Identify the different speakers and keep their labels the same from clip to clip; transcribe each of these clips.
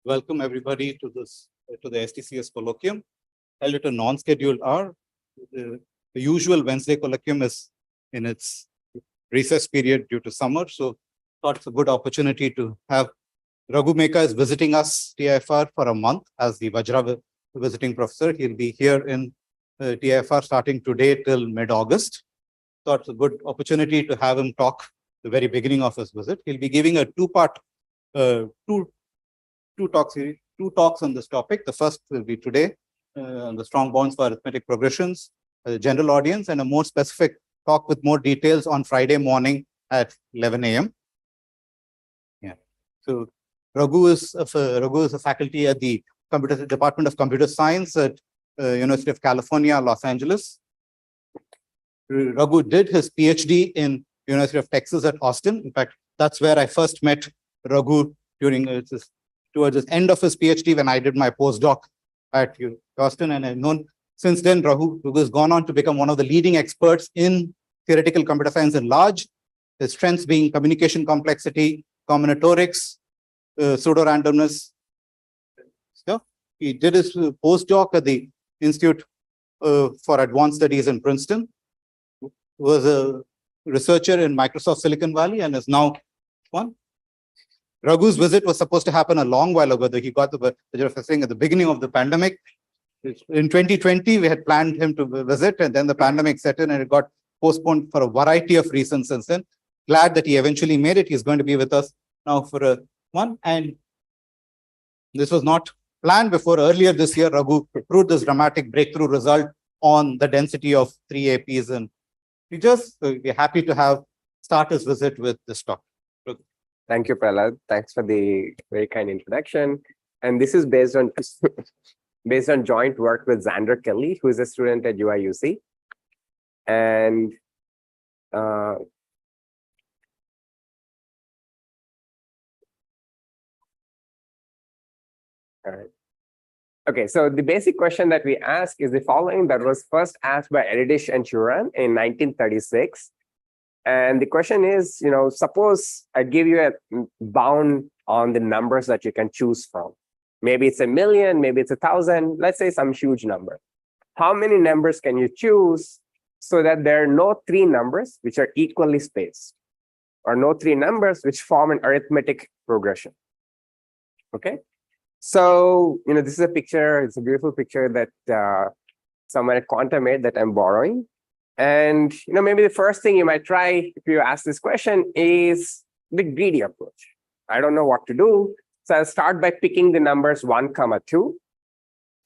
Speaker 1: welcome everybody to the STCS colloquium held at a non-scheduled hour. The usual Wednesday colloquium is in its recess period due to summer, so thought it's a good opportunity to have Raghu Meka is visiting us TIFR for a month as the Vajra visiting professor. He'll be here in TIFR starting today till mid-August. Thought it's a good opportunity to have him talk the very beginning of his visit. He'll be giving a two-part two talks on this topic. The first will be today on the strong bonds for arithmetic progressions, a general audience, and a more specific talk with more details on Friday morning at 11 a.m. Yeah. So Raghu is a faculty at the Department of Computer Science at University of California, Los Angeles. Raghu did his PhD in University of Texas at Austin. In fact, that's where I first met Raghu towards the end of his PhD when I did my postdoc at Austin, and I've known since then Raghu has gone on to become one of the leading experts in theoretical computer science at large. His strengths being communication complexity, combinatorics, pseudo-randomness. So he did his postdoc at the Institute for Advanced Studies in Princeton. Was a researcher in Microsoft Silicon Valley and is now one. Raghu's visit was supposed to happen a long while ago. He got the thing at the beginning of the pandemic. In 2020, we had planned him to visit, and then the pandemic set in and it got postponed for a variety of reasons since then. Glad that he eventually made it. He's going to be with us now for a one. And this was not planned before. Earlier this year, Raghu proved this dramatic breakthrough result on the density of 3 APs. And we're happy to start his visit with this talk.
Speaker 2: Thank you, Prahlad. Thanks for the very kind introduction. And this is based on joint work with Xander Kelly, who is a student at UIUC. And all right. Okay, so the basic question that we ask is the following that was first asked by Eredish and Churan in 1936. And the question is, suppose I give you a bound on the numbers that you can choose from. Maybe it's 1,000,000, maybe it's 1,000, let's say some huge number. How many numbers can you choose so that there are no three numbers which are equally spaced, or no three numbers which form an arithmetic progression? Okay. So, this is a picture, it's a beautiful picture that someone at Quanta made that I'm borrowing. And, maybe the first thing you might try if you ask this question is the greedy approach. I don't know what to do. So I'll start by picking the numbers 1, 2.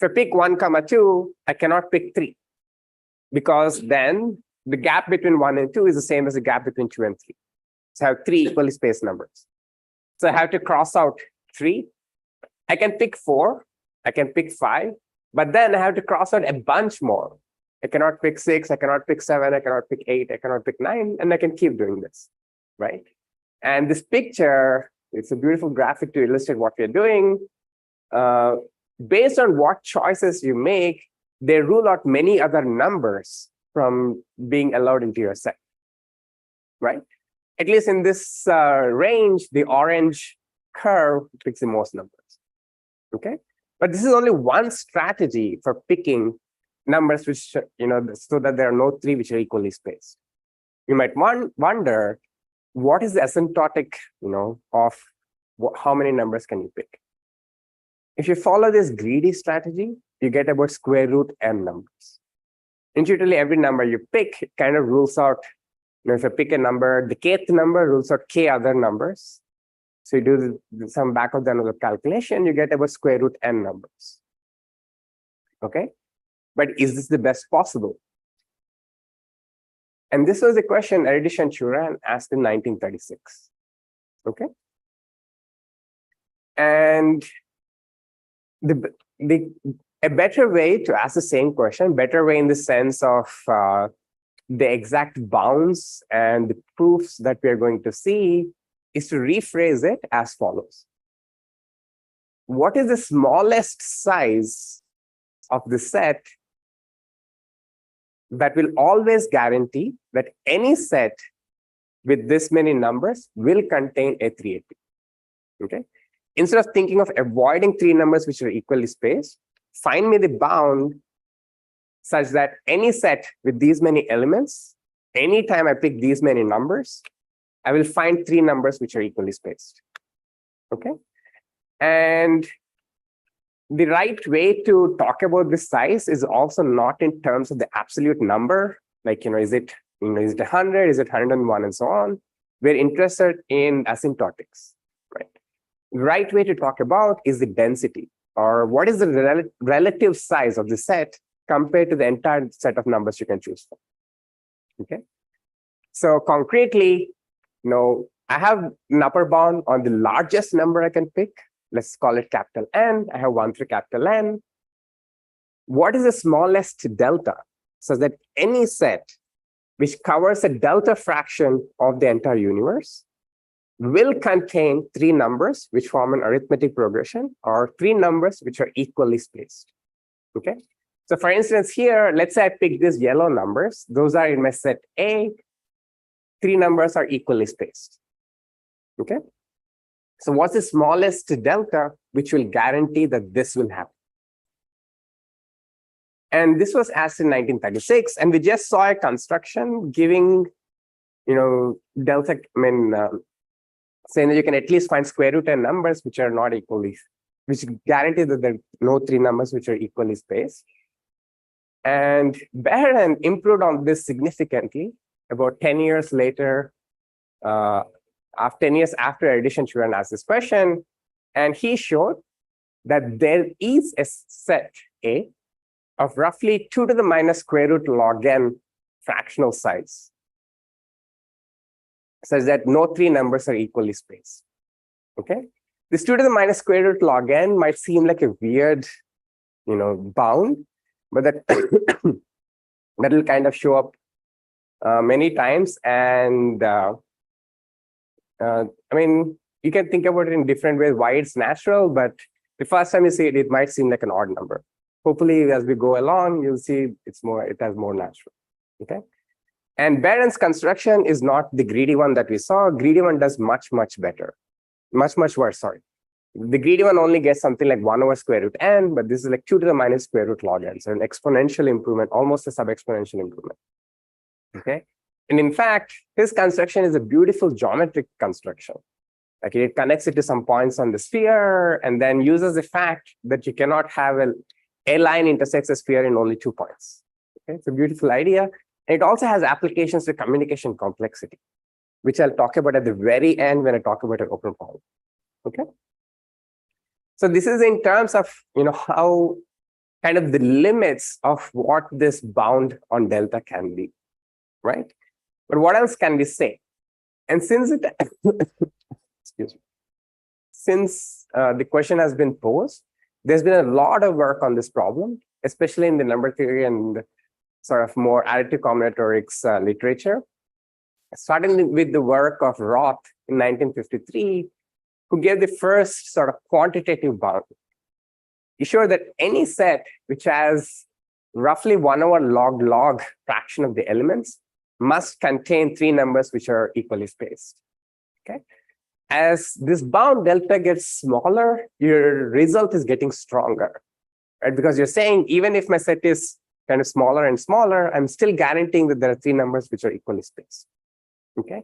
Speaker 2: If I pick 1, 2, I cannot pick 3 because then the gap between 1 and 2 is the same as the gap between 2 and 3. So I have 3 equally spaced numbers. So I have to cross out 3. I can pick 4. I can pick 5. But then I have to cross out a bunch more. I cannot pick 6, I cannot pick 7, I cannot pick 8, I cannot pick 9, and I can keep doing this, right? And this picture, it's a beautiful graphic to illustrate what we're doing. Based on what choices you make, they rule out many other numbers from being allowed into your set, right? At least in this range, the orange curve picks the most numbers, okay? But this is only one strategy for picking numbers which, so that there are no three which are equally spaced. You might wonder, what is the asymptotic, of how many numbers can you pick? If you follow this greedy strategy, you get about square root n numbers. Intuitively, every number you pick, it kind of rules out, if you pick a number, the kth number rules out k other numbers. So you do some back of the envelope calculation, you get about square root n numbers. Okay? But is this the best possible? And this was a question Eredish and Churan asked in 1936. Okay? And a better way to ask the same question, better way in the sense of the exact bounds and the proofs that we are going to see, is to rephrase it as follows. What is the smallest size of the set that will always guarantee that any set with this many numbers will contain a 3AP? Okay. instead of thinking of avoiding three numbers which are equally spaced, find me the bound such that any set with these many elements, anytime I pick these many numbers, I will find three numbers which are equally spaced. Okay. And the right way to talk about this size is also not in terms of the absolute number, like, is it 100, is it 101, and so on. We're interested in asymptotics, right? The right way to talk about is the density, or what is the relative size of the set compared to the entire set of numbers you can choose from. Okay. So concretely, I have an upper bound on the largest number I can pick. Let's call it capital N. I have 1 through capital N. What is the smallest delta? So that any set which covers a delta fraction of the entire universe will contain three numbers which form an arithmetic progression, or three numbers which are equally spaced. Okay. So for instance, here, let's say I pick these yellow numbers. Those are in my set A. Three numbers are equally spaced. Okay. So what's the smallest delta which will guarantee that this will happen? And this was asked in 1936, and we just saw a construction giving, delta, saying that you can at least find square root n numbers which are not equally, which guarantee that there are no three numbers which are equally spaced. And Behrend improved on this significantly about 10 years later, after 10 years after addition, Churan asked this question, and he showed that there is a set A of roughly 2 to the minus square root log n fractional size, such that no three numbers are equally spaced. Okay, this 2 to the minus square root log n might seem like a weird, bound, but that that will kind of show up many times, and you can think about it in different ways why it's natural, but the first time you see it, it might seem like an odd number. Hopefully, as we go along, you'll see it has more natural. Okay. And Behrend's construction is not the greedy one that we saw. Greedy one does much, much better. Much, much worse, sorry. The greedy one only gets something like 1 over square root n, but this is like 2 to the minus square root log n. So an exponential improvement, almost a sub-exponential improvement. Okay. And in fact, his construction is a beautiful geometric construction. Like it connects it to some points on the sphere and then uses the fact that you cannot have a line intersects a sphere in only 2 points. Okay, it's a beautiful idea. And it also has applications to communication complexity, which I'll talk about at the very end when I talk about an open problem. Okay. So this is in terms of how kind of the limits of what this bound on delta can be, right? But what else can we say? And since it excuse me, since the question has been posed, there's been a lot of work on this problem, especially in the number theory and sort of more additive combinatorics literature, starting with the work of Roth in 1953, who gave the first sort of quantitative bound. He showed that any set which has roughly 1 over log fraction of the elements must contain three numbers which are equally spaced. Okay. As this bound delta gets smaller, your result is getting stronger, right? Because you're saying even if my set is kind of smaller and smaller, I'm still guaranteeing that there are three numbers which are equally spaced. Okay.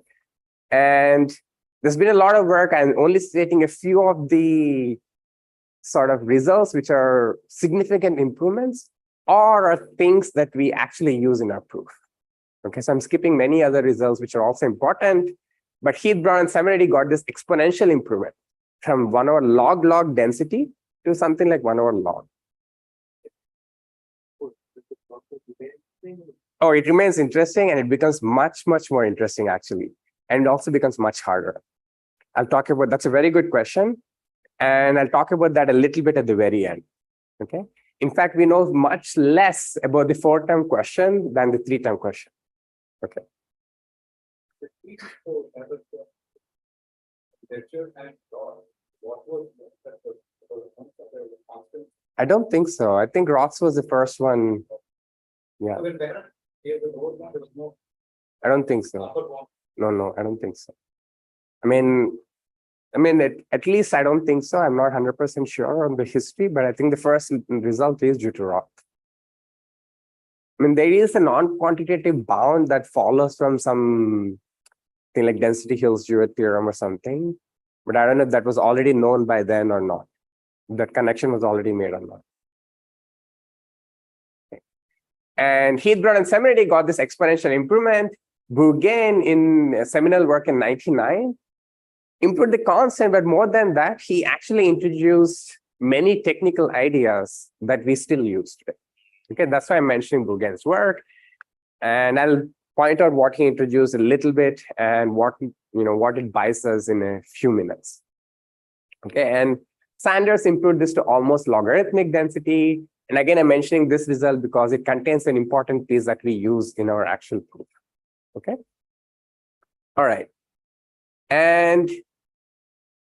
Speaker 2: And there's been a lot of work. I'm only stating a few of the sort of results which are significant improvements or are things that we actually use in our proof. Okay, so I'm skipping many other results which are also important, but Heath, Brown, and Seminary got this exponential improvement from 1 over log density to something like 1 over log. Oh, it remains interesting and it becomes much, much more interesting actually. And it also becomes much harder. I'll talk about, that's a very good question. And I'll talk about that a little bit at the very end. Okay. In fact, we know much less about the 4-term question than the 3-term question. Okay. I don't think so. I think Roth was the first one. Yeah. I don't think so. No, I don't think so. I mean, I mean, at least I don't think so. I'm not 100% sure on the history, but I think the first result is due to Roth. I mean, there is a non-quantitative bound that follows from some thing like density Hills-Jewett theorem or something, but I don't know if that was already known by then or not. That connection was already made or not. Okay. And Heath-Brown and Semirity got this exponential improvement. Bourgain, in a seminal work in 1999, improved the constant, but more than that, he actually introduced many technical ideas that we still use today. Okay, that's why I'm mentioning Bourgain's work, and I'll point out what he introduced a little bit and what it buys us in a few minutes. Okay, and Sanders improved this to almost logarithmic density. And again, I'm mentioning this result because it contains an important piece that we use in our actual proof. Okay. All right. And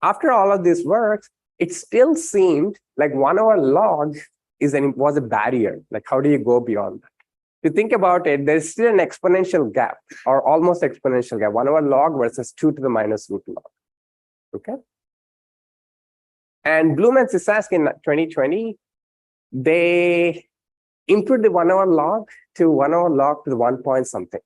Speaker 2: after all of this work, it still seemed like 1 over log was a barrier. Like, how do you go beyond that? If you think about it, there's still an exponential gap or almost exponential gap, 1 over log versus 2 to the minus root log. Okay. And Bloom and Sisask in 2020, they improved the 1 over log to 1 over log to the 1 point something,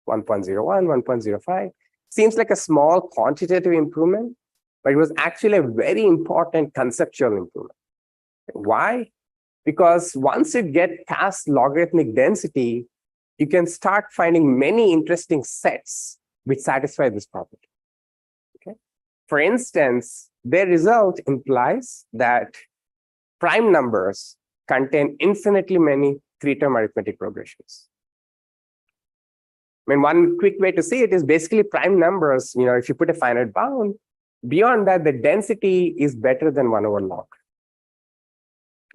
Speaker 2: 1.01, 1.05. Seems like a small quantitative improvement, but it was actually a very important conceptual improvement. Why? Because once you get past logarithmic density, you can start finding many interesting sets which satisfy this property. Okay. For instance, their result implies that prime numbers contain infinitely many 3-term arithmetic progressions. I mean, one quick way to see it is basically prime numbers. If you put a finite bound, beyond that, the density is better than 1 over log.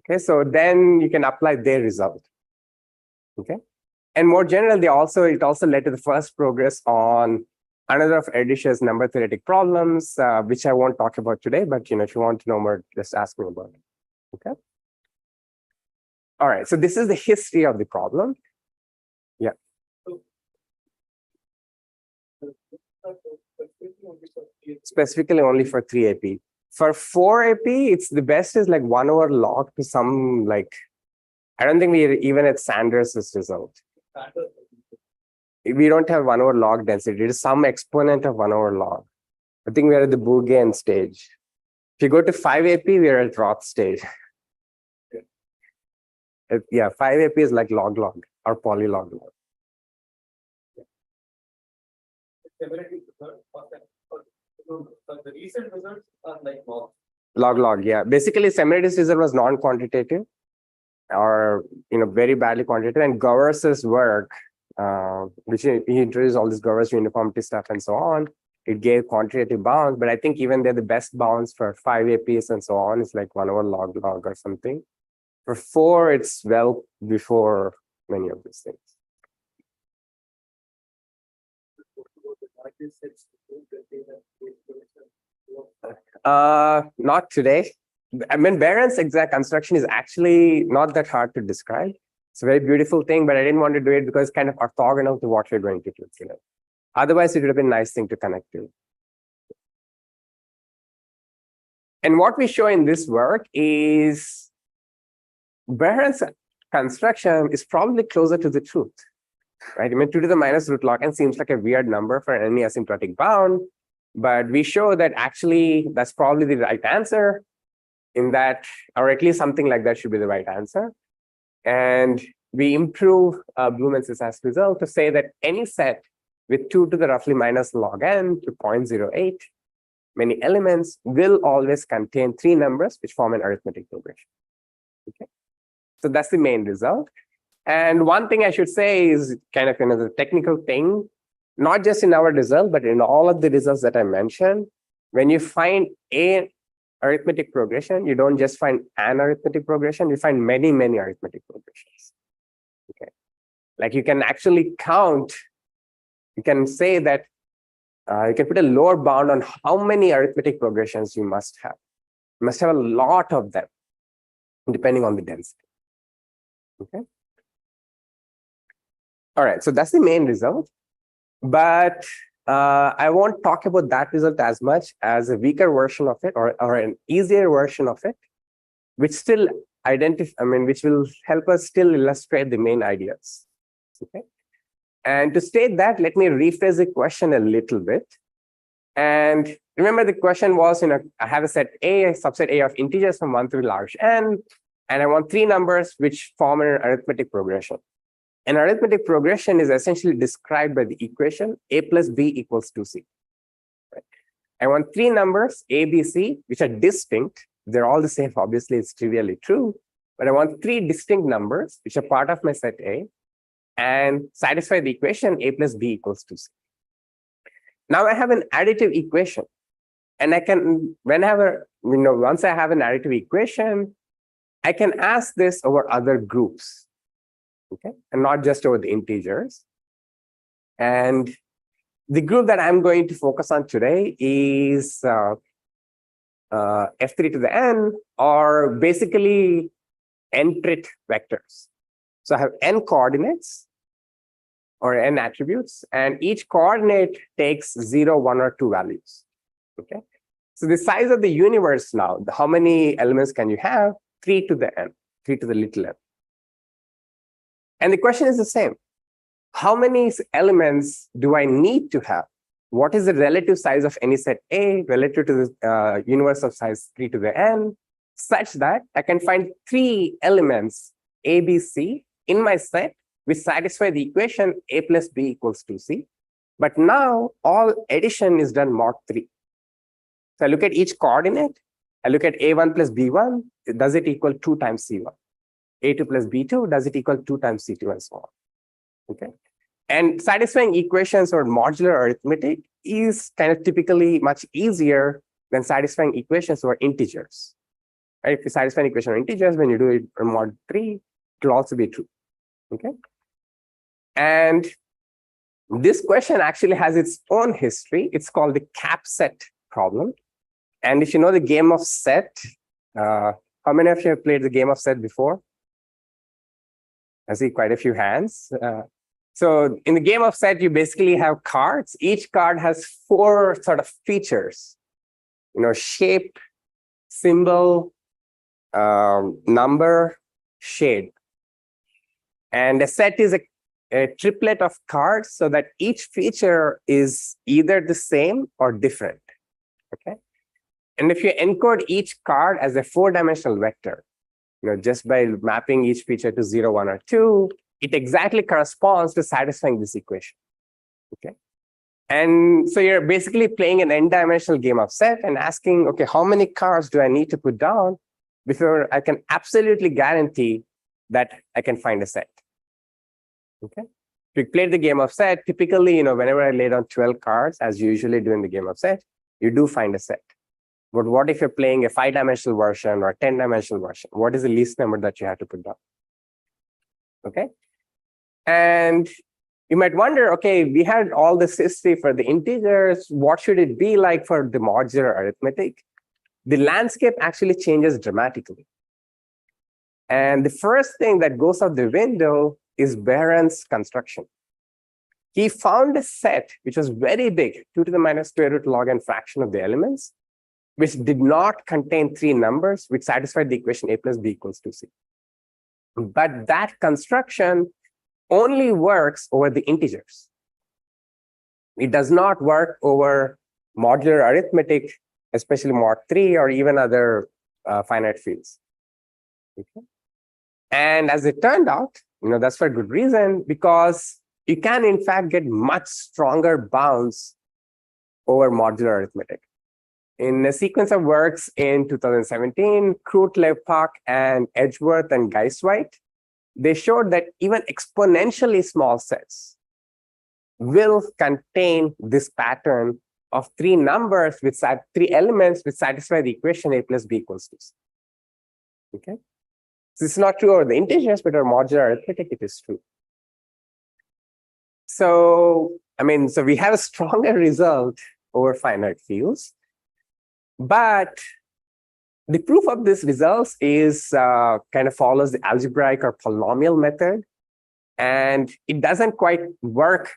Speaker 2: Okay, so then you can apply their result. Okay, and more generally, it also led to the first progress on another of Erdős's number theoretic problems, which I won't talk about today. But if you want to know more, just ask me about it. Okay. All right. So this is the history of the problem. Yeah. Specifically only for 3 AP. For 4 AP, it's the best is like 1 over log to some, like, I don't think we're even at Sanders's result. We don't have 1 over log density. It is some exponent of 1 over log. I think we're at the Bourgain stage. If you go to 5 AP, we're at Roth stage. Yeah, 5 AP is like log or polylog log. The recent results are like log. Yeah, basically Semirity's result was non-quantitative or very badly quantitative, and Gowers's work, which he introduced all this Gowers uniformity stuff and so on, it gave quantitative bounds, but I think even they're the best bounds for 5 APs and so on. It's like 1 over log or something. For 4, it's well before many of these things. Not today. I mean, Behrend's exact construction is actually not that hard to describe. It's a very beautiful thing, but I didn't want to do it because it's kind of orthogonal to what we're going to do. Otherwise, it would have been a nice thing to connect to. And what we show in this work is Behrend's construction is probably closer to the truth, right? I mean, 2 to the minus root log n seems like a weird number for any asymptotic bound, but we show that actually that's probably the right answer in that, or at least something like that should be the right answer. And we improve Bloom and Sisask result to say that any set with 2 to the roughly minus log n to 0.08 many elements will always contain 3 numbers which form an arithmetic progression. Okay, so that's the main result. And one thing I should say is kind of the technical thing, not just in our result, but in all of the results that I mentioned, when you find a arithmetic progression, you don't just find an arithmetic progression, you find many, many arithmetic progressions. Okay, like you can actually count, you can say that you can put a lower bound on how many arithmetic progressions you must have. You must have a lot of them, depending on the density. Okay. All right, so that's the main result. But I won't talk about that result as much as a weaker version of it or an easier version of it, which still which will help us still illustrate the main ideas. Okay. And to state that, let me rephrase the question a little bit. And remember, the question was, I have a set A, a subset A of integers from 1 through large n, and I want 3 numbers which form an arithmetic progression. An arithmetic progression is essentially described by the equation a plus b equals 2c. Right? I want 3 numbers, a, b, c, which are distinct. They're all the same. Obviously, it's trivially true. But I want 3 distinct numbers, which are part of my set A, and satisfy the equation a plus b equals 2c. Now I have an additive equation. And I can, once I have an additive equation, I can ask this over other groups. Okay, and not just over the integers. And the group that I'm going to focus on today is f3 to the n, or basically n-trit vectors. So I have n coordinates or n attributes, and each coordinate takes 0, 1, or 2 values. Okay, so the size of the universe now, how many elements can you have? 3 to the n, 3 to the little n. And the question is the same. How many elements do I need to have? What is the relative size of any set A relative to the universe of size 3 to the n, such that I can find 3 elements A, B, C in my set which satisfy the equation a plus b equals 2c. But now all addition is done mod 3. So I look at each coordinate. I look at a1 plus b1. Does it equal 2 times c1? a2 plus b2, does it equal 2 times c2, and so on? Okay. And satisfying equations or modular arithmetic is kind of typically much easier than satisfying equations or integers. Right? If you satisfy an equation or integers, when you do it in mod 3, it will also be true. Okay. And this question actually has its own history. It's called the cap set problem. And if you know the game of set, how many of you have played the game of set before? I see quite a few hands. So in the game of set, you basically have cards. Each card has 4 sort of features, shape, symbol, number, shade. And a set is a triplet of cards so that each feature is either the same or different. Okay. And if you encode each card as a 4-dimensional vector, just by mapping each feature to 0, 1, or 2, it exactly corresponds to satisfying this equation. Okay. And so you're basically playing an n-dimensional game of set and asking, okay, how many cards do I need to put down before I can absolutely guarantee that I can find a set? Okay. If you play the game of set, typically, whenever I lay down 12 cards, as you usually do in the game of set, you do find a set. But what if you're playing a 5-dimensional version or a 10-dimensional version? What is the least number that you have to put down? Okay. And you might wonder, okay, we had all this history for the integers. What should it be like for the modular arithmetic? The landscape actually changes dramatically. And the first thing that goes out the window is Behrend's construction. He found a set which was very big, 2 to the minus square root log n fraction of the elements, which did not contain 3 numbers, which satisfied the equation a plus b equals 2c. But that construction only works over the integers. It does not work over modular arithmetic, especially mod 3 or even other finite fields. Okay. And as it turned out, that's for a good reason, because you can, in fact, get much stronger bounds over modular arithmetic. In a sequence of works in 2017, Kroot-Leeuwenhoek and Edgeworth and Geisweit, they showed that even exponentially small sets will contain this pattern of 3 numbers with 3 elements which satisfy the equation a plus b equals 2c. Okay. So this is not true over the integers, but over modular arithmetic, it is true. So, so we have a stronger result over finite fields. But the proof of this results is kind of follows the algebraic or polynomial method. And it doesn't quite work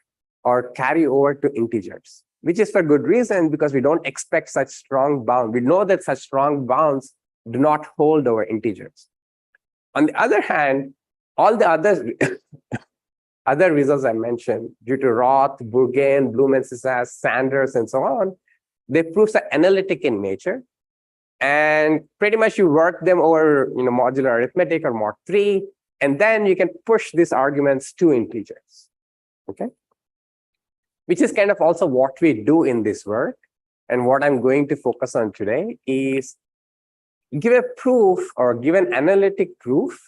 Speaker 2: or carry over to integers, which is for good reason, because we don't expect such strong bounds. We know that such strong bounds do not hold over integers. On the other hand, all the other results I mentioned, due to Roth, Behrend, Bloom and Sisask, Sanders, and so on, they proofs are analytic in nature. And pretty much you work them over modular arithmetic or mod 3, and then you can push these arguments to integers. Okay? Which is kind of also what we do in this work. And what I'm going to focus on today is give a proof or give an analytic proof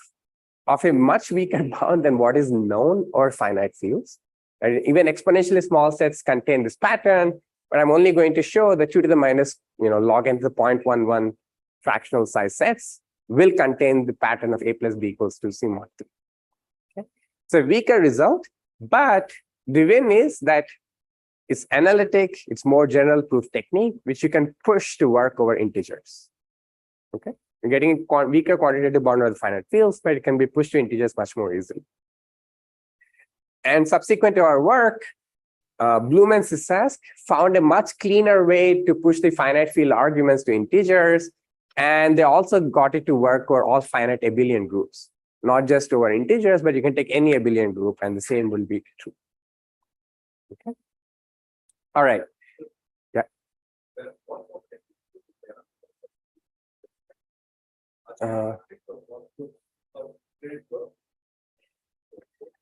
Speaker 2: of a much weaker bound than what is known over finite fields. And even exponentially small sets contain this pattern, but I'm only going to show that 2 to the minus log n to the 0.11 fractional size sets will contain the pattern of a plus b equals to c mod 3. Okay? So a weaker result, but the win is that it's analytic, it's more general proof technique, which you can push to work over integers. Okay? You're getting a weaker quantitative bound over the finite fields, but it can be pushed to integers much more easily. And subsequent to our work, Bloom and Sisask found a much cleaner way to push the finite field arguments to integers. And they also got it to work over all finite abelian groups, not just over integers, but you can take any abelian group and the same will be true. Okay. All right. Yeah.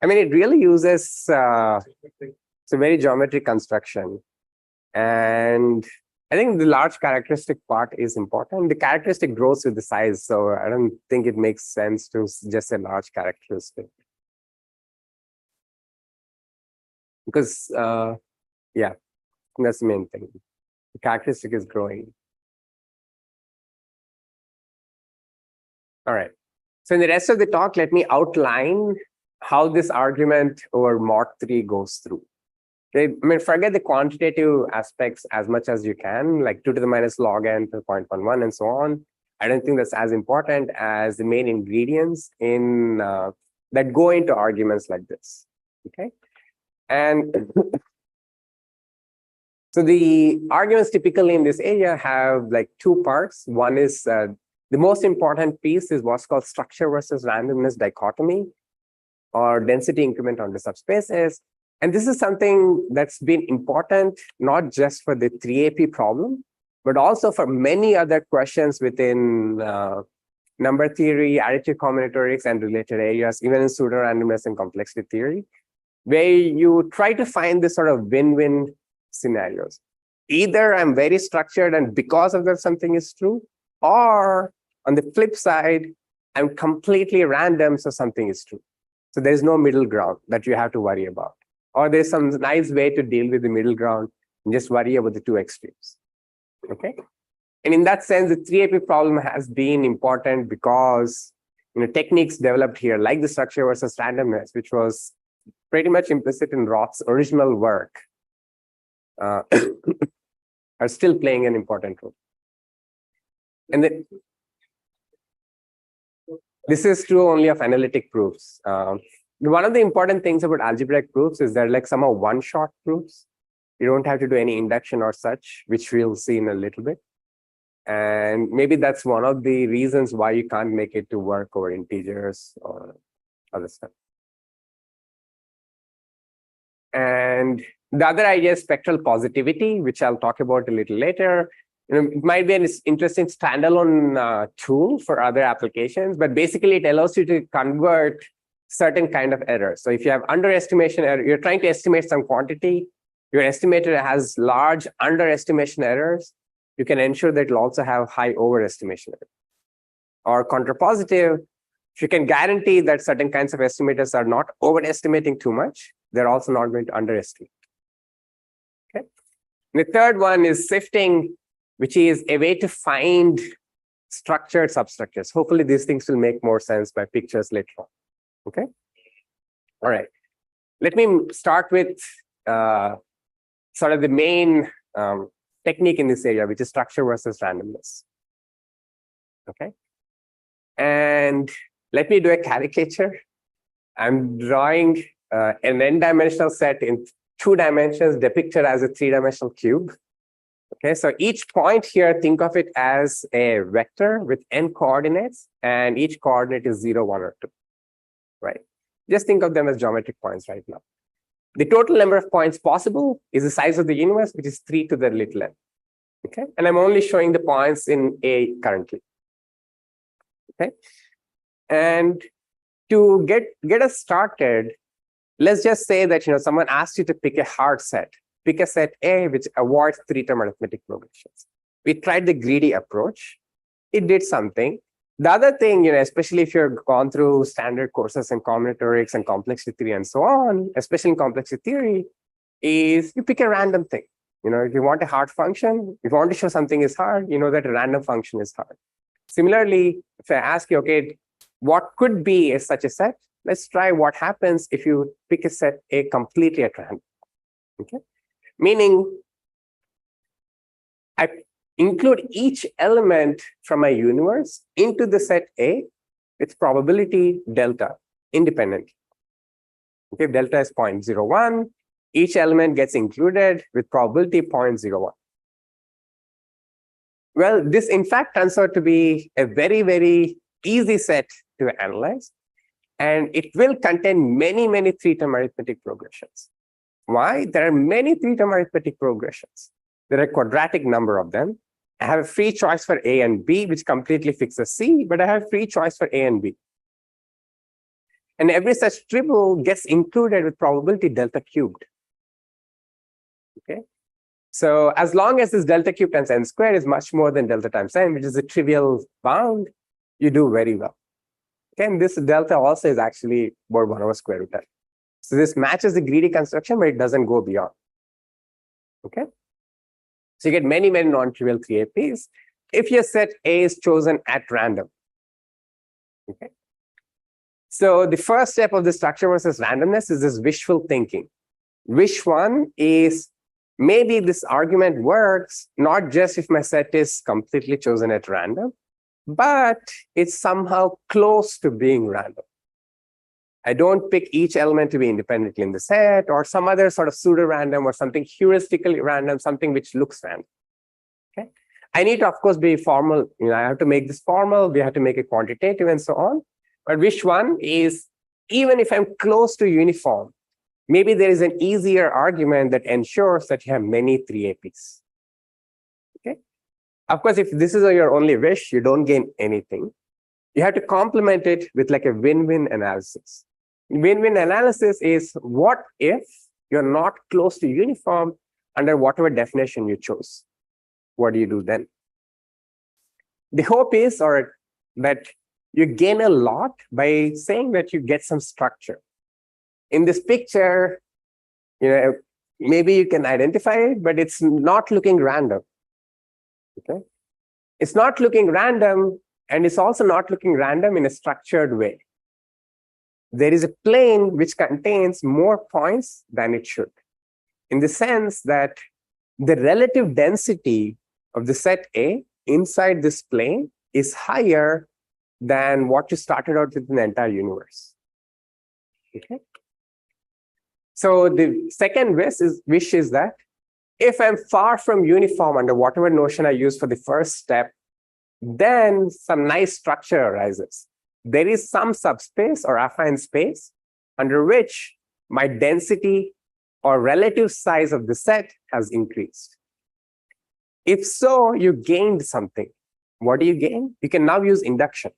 Speaker 2: I mean, it really uses it's a very geometric construction. And I think the large characteristic part is important. The characteristic grows with the size. So I don't think it makes sense to just say large characteristic. Because, yeah, that's the main thing. The characteristic is growing. All right. So in the rest of the talk, let me outline how this argument over mod 3 goes through. Okay? I mean, forget the quantitative aspects as much as you can, like 2 to the minus log n to the 0.11 and so on. I don't think that's as important as the main ingredients in that go into arguments like this. Okay. And so the arguments typically in this area have like two parts. One is the most important piece is what's called structure versus randomness dichotomy, or density increment on the subspaces. And this is something that's been important, not just for the 3AP problem, but also for many other questions within number theory, additive combinatorics, and related areas, even in pseudo-randomness and complexity theory, where you try to find this sort of win-win scenarios. Either I'm very structured and because of that something is true, or on the flip side, I'm completely random, so something is true. So there's no middle ground that you have to worry about. Or there's some nice way to deal with the middle ground and just worry about the two extremes. Okay? And in that sense, the 3AP problem has been important because techniques developed here, like the structure versus randomness, which was pretty much implicit in Roth's original work, are still playing an important role. And this is true only of analytic proofs. One of the important things about algebraic proofs is they're like somehow one-shot proofs. You don't have to do any induction or such, which we'll see in a little bit. And maybe that's one of the reasons why you can't make it to work over integers or other stuff. And the other idea is spectral positivity, which I'll talk about a little later. It might be an interesting standalone tool for other applications, but basically it allows you to convert certain kind of errors. So if you have underestimation error, you're trying to estimate some quantity, your estimator has large underestimation errors, you can ensure that it'll also have high overestimation error. Or contrapositive, if you can guarantee that certain kinds of estimators are not overestimating too much, they're also not going to underestimate. Okay. And the third one is sifting, which is a way to find structured substructures. Hopefully these things will make more sense by pictures later on. Okay. All right. Let me start with sort of the main technique in this area, which is structure versus randomness. Okay. And let me do a caricature. I'm drawing an n-dimensional set in 2 dimensions depicted as a 3-dimensional cube. Okay, so each point here, think of it as a vector with n coordinates, and each coordinate is 0, 1, or 2, right? Just think of them as geometric points right now. The total number of points possible is the size of the universe, which is 3 to the little n. Okay, and I'm only showing the points in A currently. Okay, and to get us started, let's just say that someone asked you to pick a hard set. Pick a set A which avoids 3-term arithmetic progressions. We tried the greedy approach. It did something. The other thing, especially if you're gone through standard courses in combinatorics and complexity theory and so on, especially in complexity theory, is you pick a random thing. If you want a hard function, if you want to show something is hard, you know that a random function is hard. Similarly, if I ask you, okay, what could be such a set? Let's try what happens if you pick a set A completely at random. Okay, meaning I include each element from my universe into the set A with probability delta independently. Okay, if delta is 0.01, each element gets included with probability 0.01. Well, this in fact turns out to be a very, very easy set to analyze, and it will contain many, many 3-term arithmetic progressions. Why? There are many 3-term arithmetic progressions. There are a quadratic number of them. I have a free choice for A and B, which completely fixes C, but I have free choice for A and B. And every such triple gets included with probability delta cubed. Okay, so as long as this delta cubed times n squared is much more than delta times n, which is a trivial bound, you do very well. Okay, and this delta also is actually about 1 over square root n. So this matches the greedy construction, but it doesn't go beyond. Okay, so you get many, many non-trivial 3APs if your set A is chosen at random. Okay, so the first step of the structure versus randomness is this wishful thinking. Wish one is maybe this argument works not just if my set is completely chosen at random, but it's somehow close to being random. I don't pick each element to be independently in the set, or some other sort of pseudo-random or something heuristically random, something which looks random. Okay, I need to, of course, be formal. I have to make this formal. We have to make it quantitative and so on. But wish one is, even if I'm close to uniform, maybe there is an easier argument that ensures that you have many 3APs. Okay, of course, if this is your only wish, you don't gain anything. You have to complement it with like a win-win analysis. Win-win analysis is, what if you're not close to uniform under whatever definition you chose? What do you do then? The hope is that you gain a lot by saying that you get some structure. In this picture, maybe you can identify it, but it's not looking random. Okay, it's not looking random, and it's also not looking random in a structured way. There is a plane which contains more points than it should, in the sense that the relative density of the set A inside this plane is higher than what you started out with in the entire universe. Okay, so the second wish is that if I'm far from uniform under whatever notion I use for the first step, then some nice structure arises. There is some subspace or affine space under which my density or relative size of the set has increased. If so, you gained something. What do you gain? You can now use induction.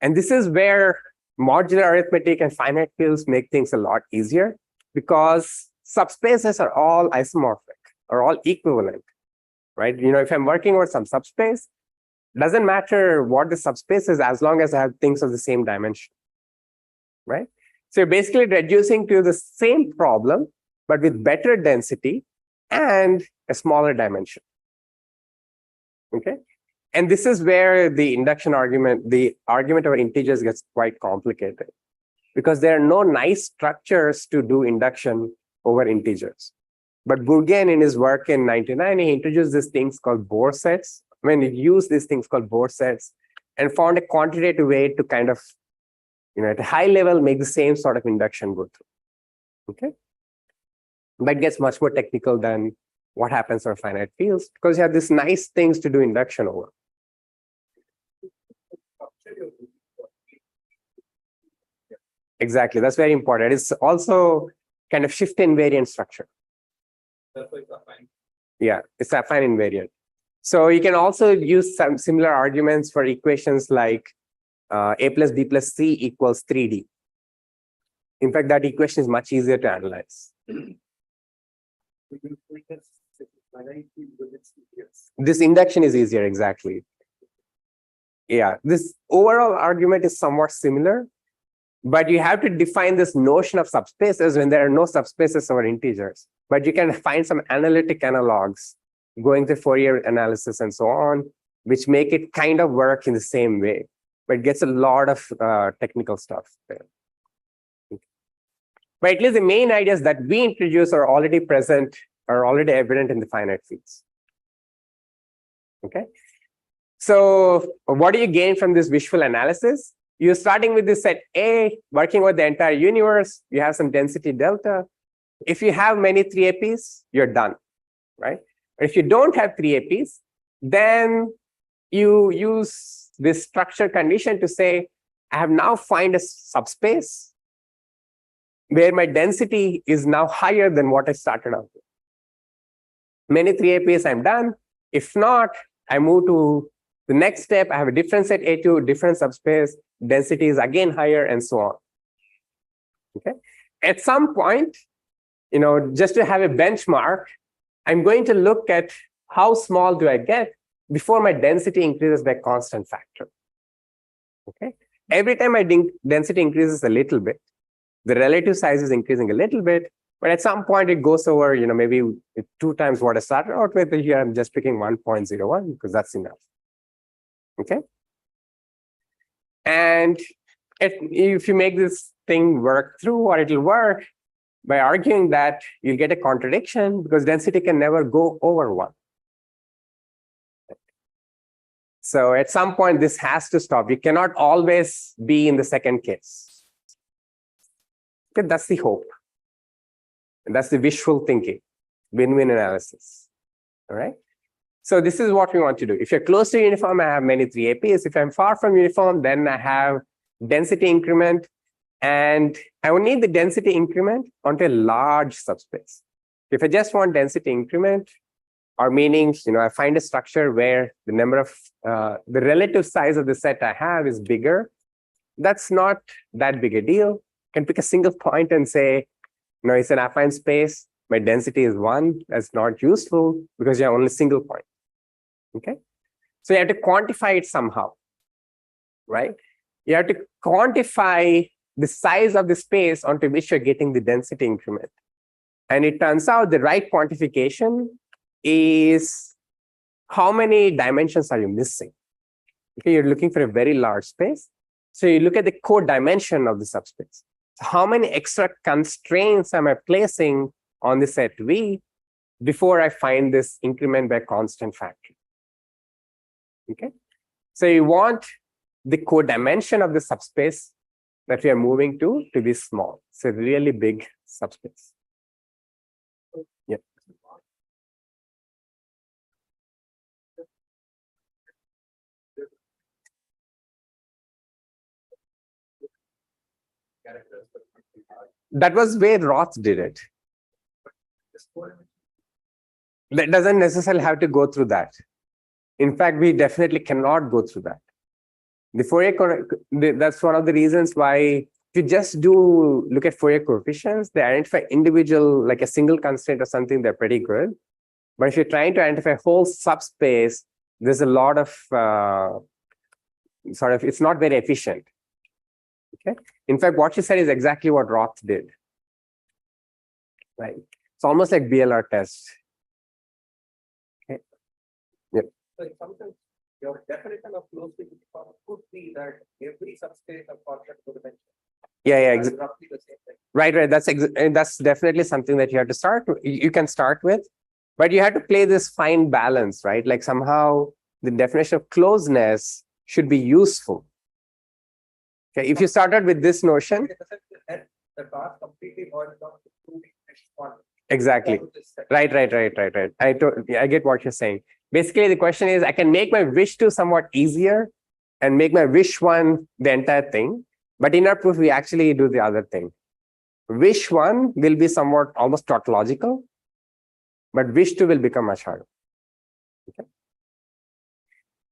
Speaker 2: And this is where modular arithmetic and finite fields make things a lot easier, because subspaces are all isomorphic or all equivalent, right? If I'm working over some subspace, doesn't matter what the subspace is as long as I have things of the same dimension, right? So you're basically reducing to the same problem, but with better density and a smaller dimension. Okay, and this is where the induction argument, the argument over integers, gets quite complicated, because there are no nice structures to do induction over integers. But Bourgain, in his work in 1990, he introduced these things called Bohr sets. He used these things called Bohr sets and found a quantitative way to kind of, at a high level, make the same sort of induction go through. Okay, but it gets much more technical than what happens on finite fields because you have these nice things to do induction over. Exactly, that's very important. It's also kind of shift invariant structure. Yeah, it's affine invariant. So you can also use some similar arguments for equations like a plus b plus c equals 3d. In fact, that equation is much easier to analyze. This induction is easier, exactly. Yeah, this overall argument is somewhat similar, but you have to define this notion of subspaces when there are no subspaces over integers. But you can find some analytic analogs going to Fourier analysis and so on, which make it kind of work in the same way, but it gets a lot of technical stuff there. But at least the main ideas that we introduce are already present, are already evident in the finite fields. Okay. So what do you gain from this visual analysis? You're starting with this set A, working with the entire universe. You have some density delta. If you have many 3APs, you're done, right? If you don't have 3APs, then you use this structure condition to say, I have now find a subspace where my density is now higher than what I started out with. Many 3APs, I'm done. If not, I move to the next step. I have a different set A2, different subspace, density is again higher, and so on. Okay. At some point, just to have a benchmark, I'm going to look at how small do I get before my density increases by a constant factor. Okay. Every time my density increases a little bit, the relative size is increasing a little bit, but at some point it goes over, maybe 2 times what I started out with. Here I'm just picking 1.01 because that's enough. Okay. And if you make this thing work through, or it'll work by arguing that you'll get a contradiction because density can never go over 1. So at some point, this has to stop. You cannot always be in the second case. Okay, that's the hope. And that's the visual thinking, win-win analysis. All right. So this is what we want to do. If you're close to uniform, I have many 3APs. If I'm far from uniform, then I have density increment. And I will need the density increment onto a large subspace. If I just want density increment, or meaning, I find a structure where the number of the relative size of the set I have is bigger, that's not that big a deal. I can pick a single point and say, it's an affine space. My density is 1. That's not useful because you have only a single point. Okay. So you have to quantify it somehow, right? You have to quantify the size of the space onto which you're getting the density increment. And it turns out the right quantification is how many dimensions are you missing? Okay, you're looking for a very large space. So you look at the codimension of the subspace. So how many extra constraints am I placing on the set V before I find this increment by constant factor? Okay, so you want the codimension of the subspace that we are moving to be small. It's a really big subspace. Yeah. That was where Roth did it. That doesn't necessarily have to go through that. In fact, we definitely cannot go through that. The Fourier, that's one of the reasons why if you just look at Fourier coefficients, they identify individual, like a single constraint or something, they're pretty good. But if you're trying to identify a whole subspace, there's a lot of it's not very efficient. Okay. In fact, what you said is exactly what Roth did. Right. It's almost like BLR test. Okay. Yep.
Speaker 3: So sometimes your definition of closed uniform could be that every subspace of constant dimension.
Speaker 2: Yeah.
Speaker 3: Roughly the same thing.
Speaker 2: Right. That's definitely something that you have to start. You can start with, but you have to play this fine balance, right? Like somehow the definition of closeness should be useful. Okay. If you started with this notion,
Speaker 3: The task completely boils down to proving next one.
Speaker 2: Exactly. Right. I get what you're saying. Basically, the question is, I can make my wish 2 somewhat easier and make my wish 1 the entire thing. But in our proof, we actually do the other thing. Wish 1 will be somewhat almost tautological, but wish 2 will become much harder. Okay.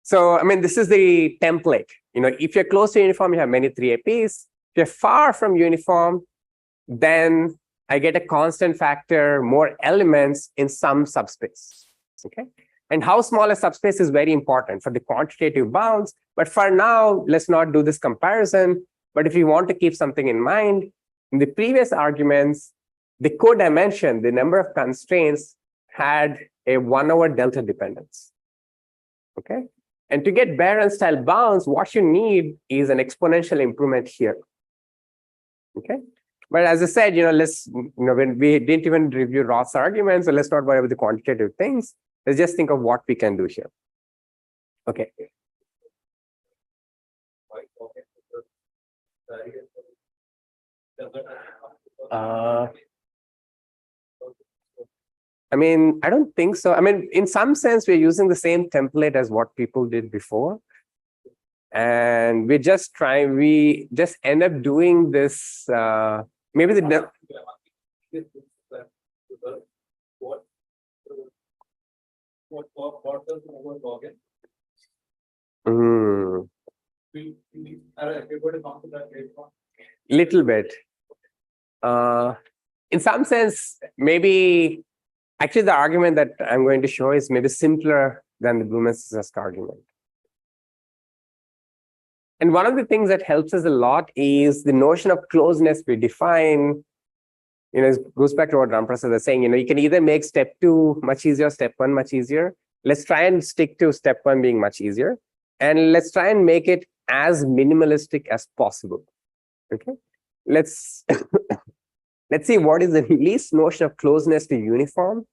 Speaker 2: So, I mean, this is the template. If you're close to uniform, you have many 3 APs. If you're far from uniform, then I get a constant factor, more elements in some subspace. Okay. And how small a subspace is very important for the quantitative bounds. But for now, let's not do this comparison. But if you want to keep something in mind, in the previous arguments, the codimension, the number of constraints, had a 1/delta dependence. Okay. And to get Behrend style bounds, what you need is an exponential improvement here. Okay. But as I said, when we didn't even review Roth's arguments, so let's not worry about the quantitative things. Let's just think of what we can do here. Okay. I mean, I don't think so. I mean, in some sense, we're using the same template as what people did before. And we just end up doing this. Maybe the
Speaker 3: what does logN?
Speaker 2: Little bit. In some sense, maybe actually the argument that I'm going to show is maybe simpler than the Bloom and Sisask argument. And one of the things that helps us a lot is the notion of closeness we define. It goes back to what Ramprasad was saying. You can either make step 2 much easier, step 1 much easier. Let's try and stick to step 1 being much easier. And let's try and make it as minimalistic as possible. Okay. Let's see what is the least notion of closeness to uniform,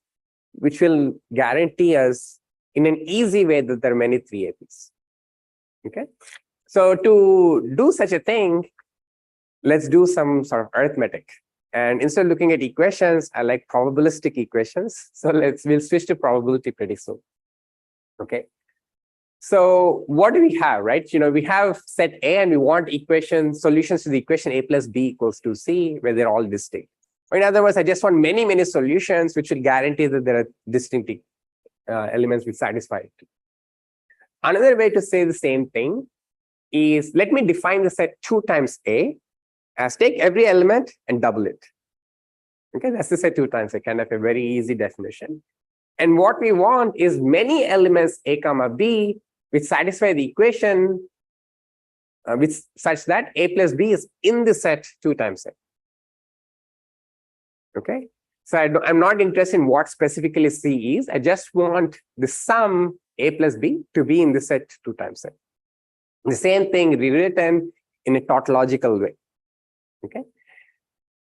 Speaker 2: which will guarantee us in an easy way that there are many 3 APs. Okay. So to do such a thing, let's do some sort of arithmetic. And instead of looking at equations, I like probabilistic equations. So we'll switch to probability pretty soon. Okay. So what do we have, right? We have set A and we want solutions to the equation A plus B equals to C, where they're all distinct. Or in other words, I just want many, many solutions which will guarantee that there are distinct elements which satisfy it. Another way to say the same thing is, let me define the set 2 times A as take every element and double it. Okay, that's the set 2 times A, kind of a very easy definition. And what we want is many elements A comma B which satisfy the equation such that A plus B is in the set 2 times A. Okay, so I'm not interested in what specifically C is. I just want the sum A plus B to be in the set 2 times A. The same thing rewritten in a tautological way. Okay,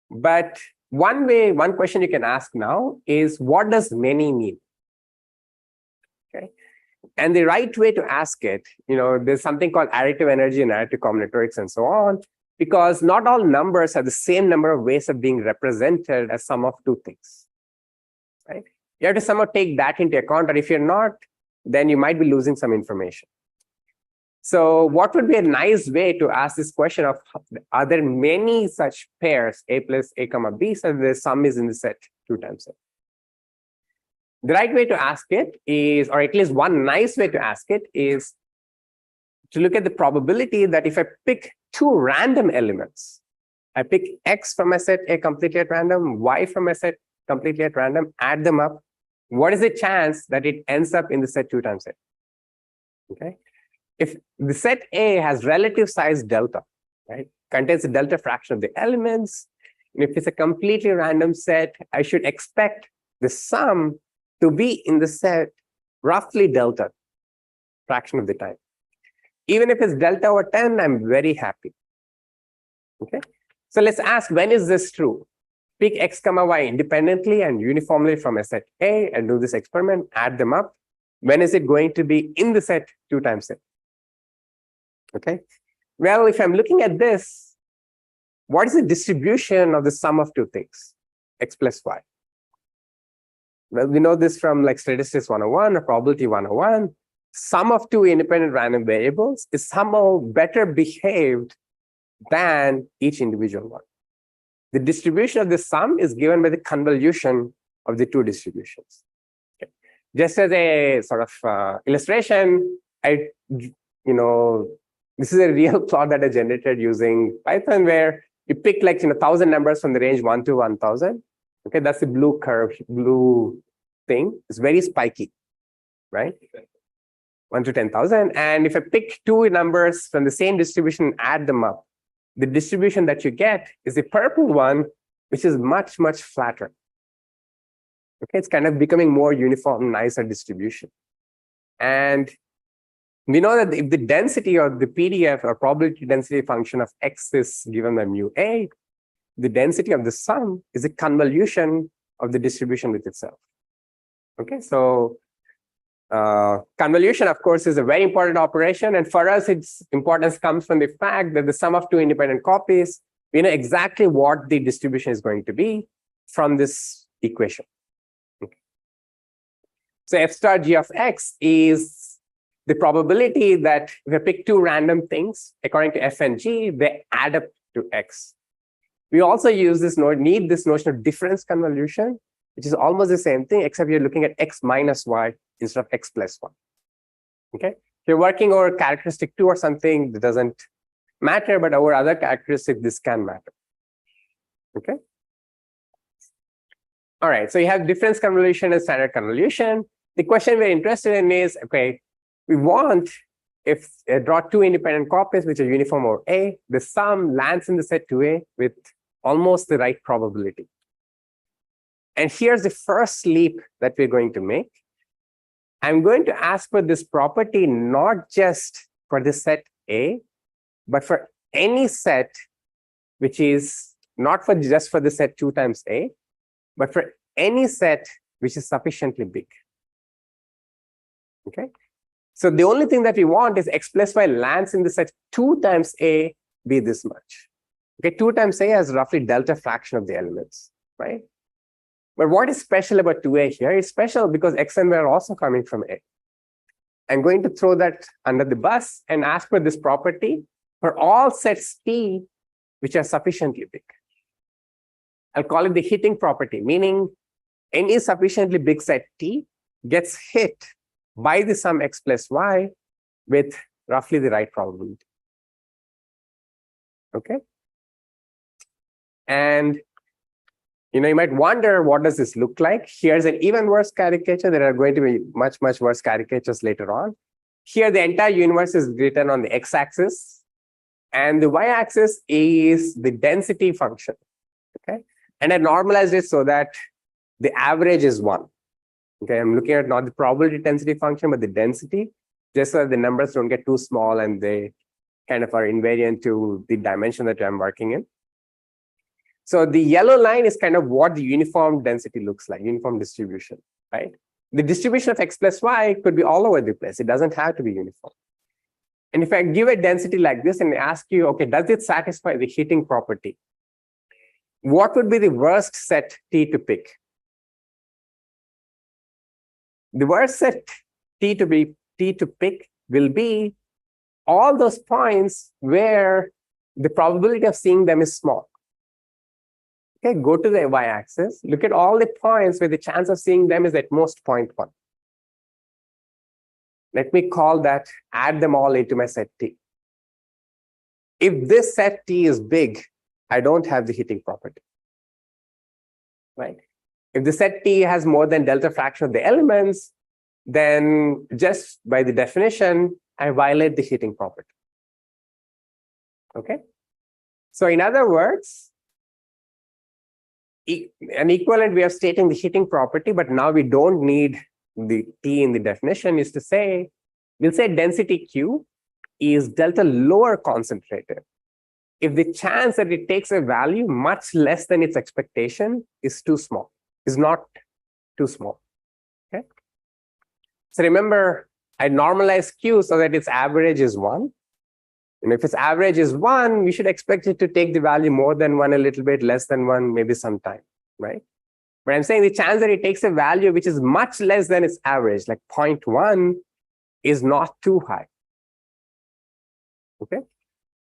Speaker 2: but one question you can ask now is, what does many mean? Okay, and the right way to ask it, there's something called additive energy and additive combinatorics and so on, because not all numbers have the same number of ways of being represented as sum of 2 things. Right? You have to somehow take that into account, or if you're not, then you might be losing some information. So what would be a nice way to ask this question of, are there many such pairs, A plus A comma B, so the sum is in the set 2 times A? The right way to ask it is, or at least one nice way to ask it is to look at the probability that if I pick 2 random elements, I pick X from a set A completely at random, Y from a set completely at random, add them up, what is the chance that it ends up in the set 2 times A? Okay. If the set A has relative size delta, right, contains a delta fraction of the elements, and if it's a completely random set, I should expect the sum to be in the set roughly delta fraction of the time. Even if it's delta over 10, I'm very happy. Okay, so let's ask, when is this true? Pick X comma Y independently and uniformly from a set A and do this experiment, add them up. When is it going to be in the set 2 times A? Okay, well, if I'm looking at this, what is the distribution of the sum of 2 things, X plus Y? Well, we know this from like statistics 101 or probability 101. Sum of two independent random variables is somehow better behaved than each individual one. The distribution of the sum is given by the convolution of the two distributions. Okay. Just as a sort of illustration, this is a real plot that I generated using Python, where you pick like 1,000 numbers from the range 1 to 1,000. Okay, that's the blue curve, blue thing. It's very spiky, right? 1 to 10,000. And if I pick two numbers from the same distribution and add them up, the distribution that you get is the purple one, which is much, much flatter. Okay, it's kind of becoming more uniform, nicer distribution. And we know that if the density or the PDF or probability density function of X is given by mu A, the density of the sum is a convolution of the distribution with itself. Okay, so convolution, of course, is a very important operation. And for us, its importance comes from the fact that the sum of two independent copies, we know exactly what the distribution is going to be from this equation. Okay. So f star g of x is the probability that if I pick two random things, according to f and g, they add up to x. We also use this need this notion of difference convolution, which is almost the same thing, except you're looking at x minus y instead of x plus 1. Okay, if you're working over characteristic 2 or something, that doesn't matter, but over other characteristics, this can matter. Okay. All right, so you have difference convolution and standard convolution. The question we're interested in is, okay, we want, if I draw two independent copies which are uniform over A, the sum lands in the set 2A with almost the right probability. And here's the first leap that we're going to make. I'm going to ask for this property not just for the set A, but for any set which is not for just for the set 2 times A, but for any set which is sufficiently big. Okay. So the only thing that we want is x plus y lands in the set 2 times A be this much. Okay, 2 times A has roughly delta fraction of the elements, right? But what is special about 2A here? It's special because x and y are also coming from A. I'm going to throw that under the bus and ask for this property for all sets T which are sufficiently big. I'll call it the hitting property, meaning any sufficiently big set T gets hit by the sum x plus y with roughly the right probability. Okay. And you might wonder, what does this look like? Here's an even worse caricature. There are going to be much, much worse caricatures later on. Here, the entire universe is written on the x-axis, and the y-axis is the density function. Okay, and I normalized it so that the average is 1. Okay, I'm looking at not the probability density function, but the density, just so that the numbers don't get too small and they kind of are invariant to the dimension that I'm working in. So the yellow line is kind of what the uniform density looks like, uniform distribution, right? The distribution of x plus y could be all over the place. It doesn't have to be uniform. And if I give a density like this and ask you, okay, does it satisfy the hitting property? What would be the worst set T to pick? The worst set T to pick will be all those points where the probability of seeing them is small. Okay, go to the y-axis, look at all the points where the chance of seeing them is at most 0.1. Let me call that, add them all into my set T. If this set T is big, I don't have the hitting property, right? If the set T has more than delta fraction of the elements, then just by the definition, I violate the hitting property. Okay? So in other words, an equivalent way of stating the hitting property, but now we don't need the T in the definition, is to say, we'll say density Q is delta lower concentrated if the chance that it takes a value much less than its expectation is too small, is not too small. Okay. So remember, I normalize Q so that its average is 1. And if its average is 1, we should expect it to take the value more than 1 a little bit, less than 1, maybe sometime, right? But I'm saying the chance that it takes a value which is much less than its average, like 0.1, is not too high. Okay.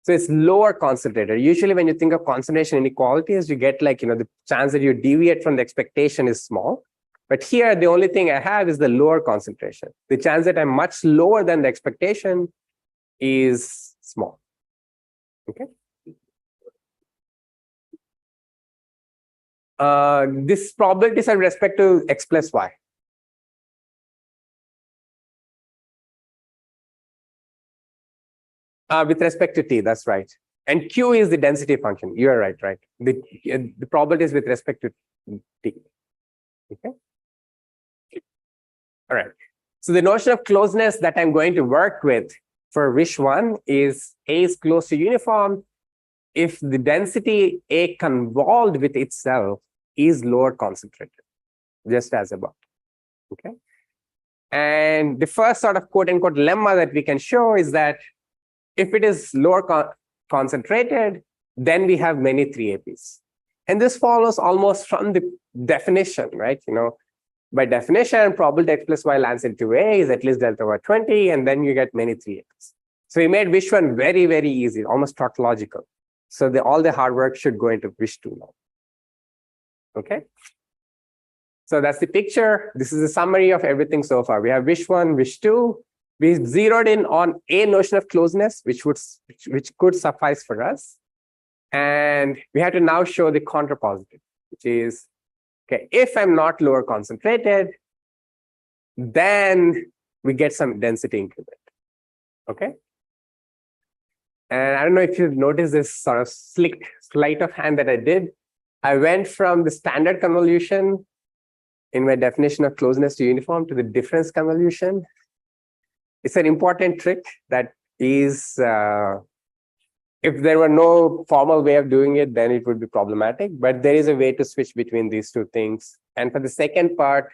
Speaker 2: So it's lower concentrated. Usually when you think of concentration inequalities, you get like, the chance that you deviate from the expectation is small. But here, the only thing I have is the lower concentration. The chance that I'm much lower than the expectation is small. Okay. This probabilities are with respect to x plus y. With respect to t, that's right. And q is the density function. You are right, right? The probability is with respect to t. Okay. All right. So the notion of closeness that I'm going to work with for wish one is A is close to uniform if the density A convolved with itself is lower concentrated, just as above. Okay. And the first sort of quote unquote lemma that we can show is that if it is lower concentrated, then we have many 3APs. And this follows almost from the definition, right? By definition, probability x plus y lands into A is at least delta over 20, and then you get many 3APs. So we made wish one very, very easy, almost tautological. So all the hard work should go into wish two now. Okay. So that's the picture. This is a summary of everything so far. We have wish one, wish two. We zeroed in on a notion of closeness, which could suffice for us. And we have to now show the contrapositive, which is, okay, if I'm not lower concentrated, then we get some density increment. Okay. And I don't know if you've noticed this sort of slick sleight of hand that I did. I went from the standard convolution in my definition of closeness to uniform to the difference convolution. It's an important trick that is, if there were no formal way of doing it, then it would be problematic. But there is a way to switch between these two things. And for the second part,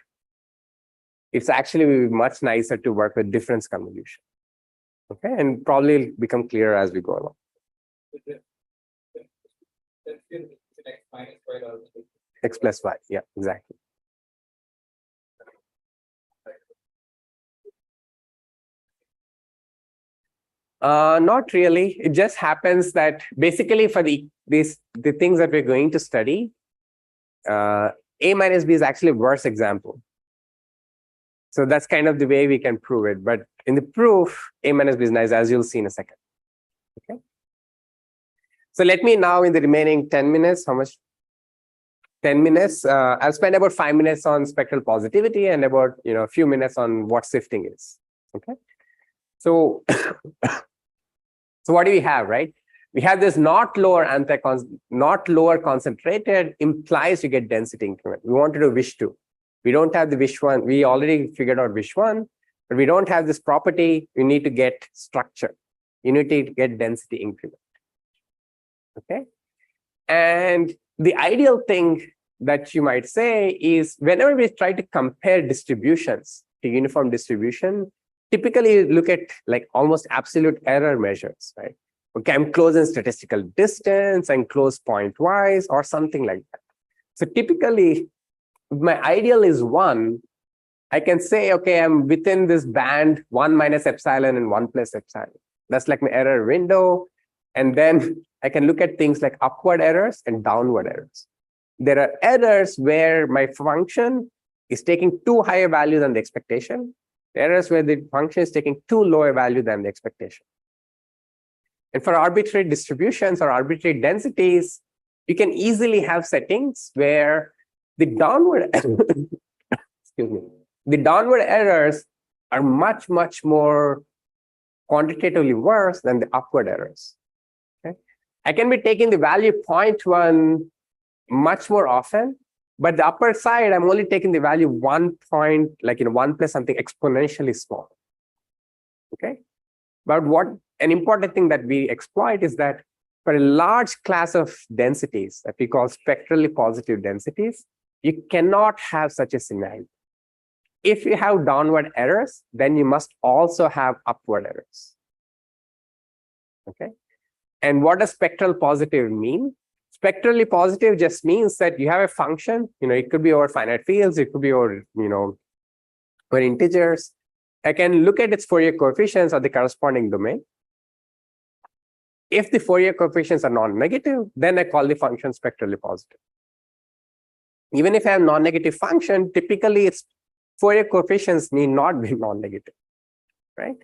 Speaker 2: it's actually much nicer to work with difference convolution. Okay, and probably become clearer as we go along. X plus y, yeah, exactly. Not really. It just happens that basically for the things that we're going to study, A minus B is actually a worse example. So that's kind of the way we can prove it. But in the proof, A minus B is nice, as you'll see in a second. Okay. So let me now, in the remaining 10 minutes, how much? 10 minutes. I'll spend about 5 minutes on spectral positivity and about a few minutes on what sifting is. Okay. So, so what do we have, right? We have this not lower concentrated implies you get density increment. We want to do wish two. We don't have the wish one. We already figured out wish one, but we don't have this property. You need to get structure. You need to get density increment. Okay. And the ideal thing that you might say is whenever we try to compare distributions to uniform distribution, typically you look at like almost absolute error measures, right? Okay, I'm close in statistical distance, I'm close point-wise, or something like that. So typically, if my ideal is 1, I can say, okay, I'm within this band 1 minus epsilon and 1 plus epsilon. That's like my error window. And then I can look at things like upward errors and downward errors. There are errors where my function is taking too high a value than the expectation. Errors where the function is taking too low a value than the expectation. And for arbitrary distributions or arbitrary densities, you can easily have settings where the downward excuse me, the downward errors are much, much more quantitatively worse than the upward errors. Okay? I can be taking the value 0.1 much more often, but the upper side, I'm only taking the value 1 point, like 1 plus something exponentially small. Okay. But what an important thing that we exploit is that for a large class of densities that we call spectrally positive densities, you cannot have such a scenario. If you have downward errors, then you must also have upward errors. Okay. And what does spectral positive mean? Spectrally positive just means that you have a function, it could be over finite fields, it could be over, over integers. I can look at its Fourier coefficients or the corresponding domain. If the Fourier coefficients are non-negative, then I call the function spectrally positive. Even if I have non-negative function, typically its Fourier coefficients need not be non-negative, right?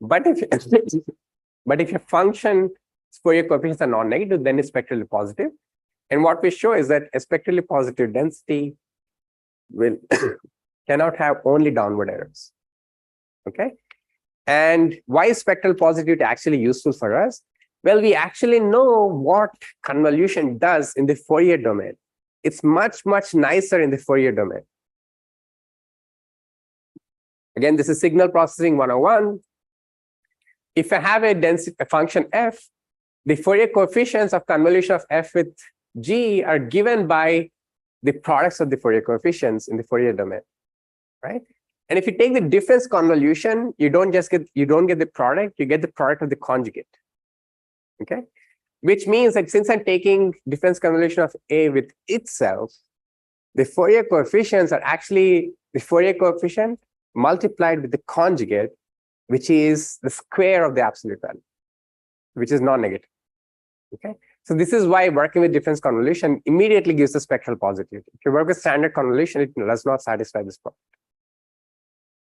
Speaker 2: But if your function Fourier coefficients are non-negative, then it's spectrally positive. And what we show is that a spectrally positive density will cannot have only downward errors. Okay. And why is spectral positivity actually useful for us? Well, we actually know what convolution does in the Fourier domain. It's much, much nicer in the Fourier domain. Again, this is signal processing 101. If I have a function f, the Fourier coefficients of convolution of f with g are given by the products of the Fourier coefficients in the Fourier domain, right? And if you take the difference convolution, you don't get the product, you get the product of the conjugate. Okay, which means that since I'm taking difference convolution of A with itself, the Fourier coefficients are actually the Fourier coefficient multiplied with the conjugate, which is the square of the absolute value, which is non-negative. Okay, so this is why working with difference convolution immediately gives the spectral positivity. If you work with standard convolution, it does not satisfy this problem.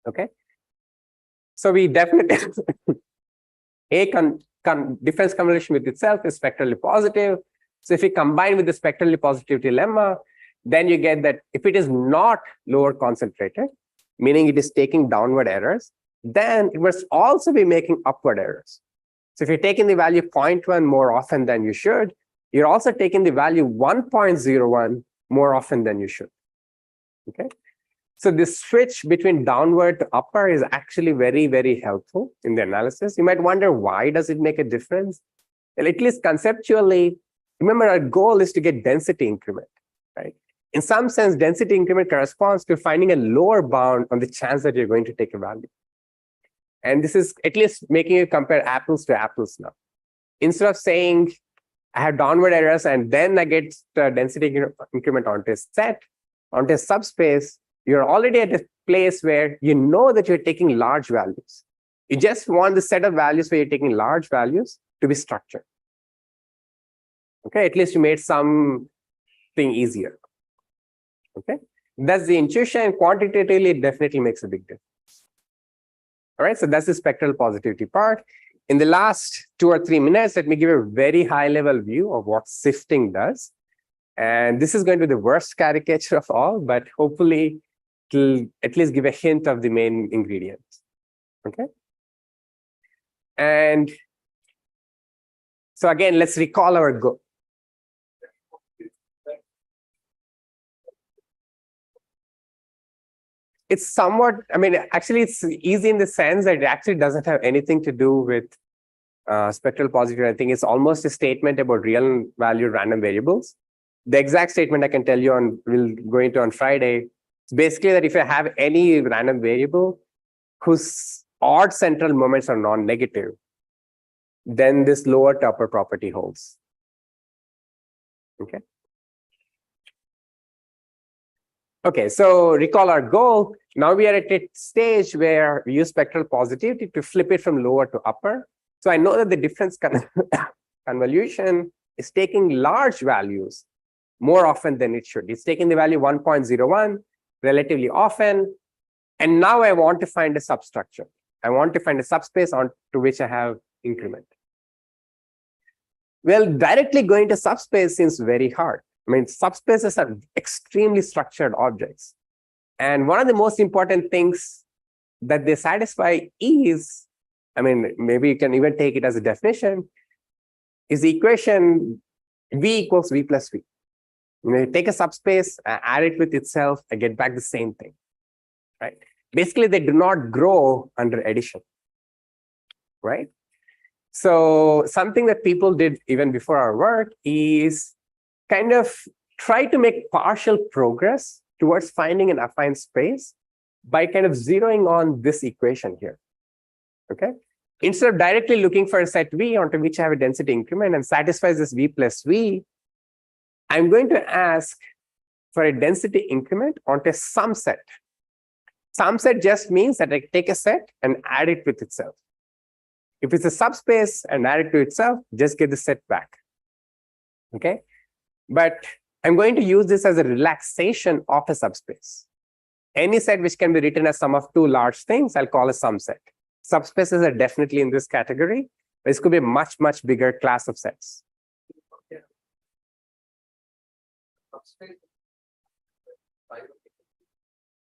Speaker 2: Okay, so we definitely difference convolution with itself is spectrally positive. So if we combine with the spectrally positivity lemma, then you get that if it is not lower concentrated, meaning it is taking downward errors, then it must also be making upward errors. So if you're taking the value 0.1 more often than you should, you're also taking the value 1.01 more often than you should. Okay. So this switch between downward to upper is actually very, very helpful in the analysis. You might wonder, why does it make a difference? Well, at least conceptually, remember our goal is to get density increment, right? In some sense, density increment corresponds to finding a lower bound on the chance that you're going to take a value. And this is at least making you compare apples to apples now. Instead of saying, I have downward errors and then I get density increment onto a set, onto a subspace, you're already at a place where you know that you're taking large values. You just want the set of values where you're taking large values to be structured. Okay, at least you made something easier. Okay, that's the intuition. Quantitatively, it definitely makes a big difference. All right, so that's the spectral positivity part. In the last 2 or 3 minutes, let me give a very high-level view of what sifting does. And this is going to be the worst caricature of all, but hopefully it'll at least give a hint of the main ingredients. Okay. And so again, let's recall our goal. It's somewhat, I mean, actually, it's easy in the sense that it actually doesn't have anything to do with spectral positivity. I think it's almost a statement about real value random variables. The exact statement I can tell you on, we'll go into on Friday. It's basically that if you have any random variable whose odd central moments are non-negative, then this lower to upper property holds. Okay. Okay, so recall our goal. Now we are at a stage where we use spectral positivity to flip it from lower to upper. So I know that the difference convolution is taking large values more often than it should. It's taking the value 1.01 relatively often. And now I want to find a substructure. I want to find a subspace onto which I have increment. Well, directly going to subspace seems very hard. I mean, subspaces are extremely structured objects. And one of the most important things that they satisfy is, I mean, maybe you can even take it as a definition, is the equation V equals V plus V. You take a subspace, add it with itself, and get back the same thing, right? Basically, they do not grow under addition, right? So something that people did even before our work is kind of try to make partial progress towards finding an affine space by kind of zeroing on this equation here, okay? Instead of directly looking for a set V onto which I have a density increment and satisfies this V plus V, I'm going to ask for a density increment onto a sum set. Sum set just means that I take a set and add it with itself. If it's a subspace and add it to itself, just get the set back. Okay, but I'm going to use this as a relaxation of a subspace. Any set which can be written as sum of two large things, I'll call a sum set. Subspaces are definitely in this category, but this could be a much, much bigger class of sets.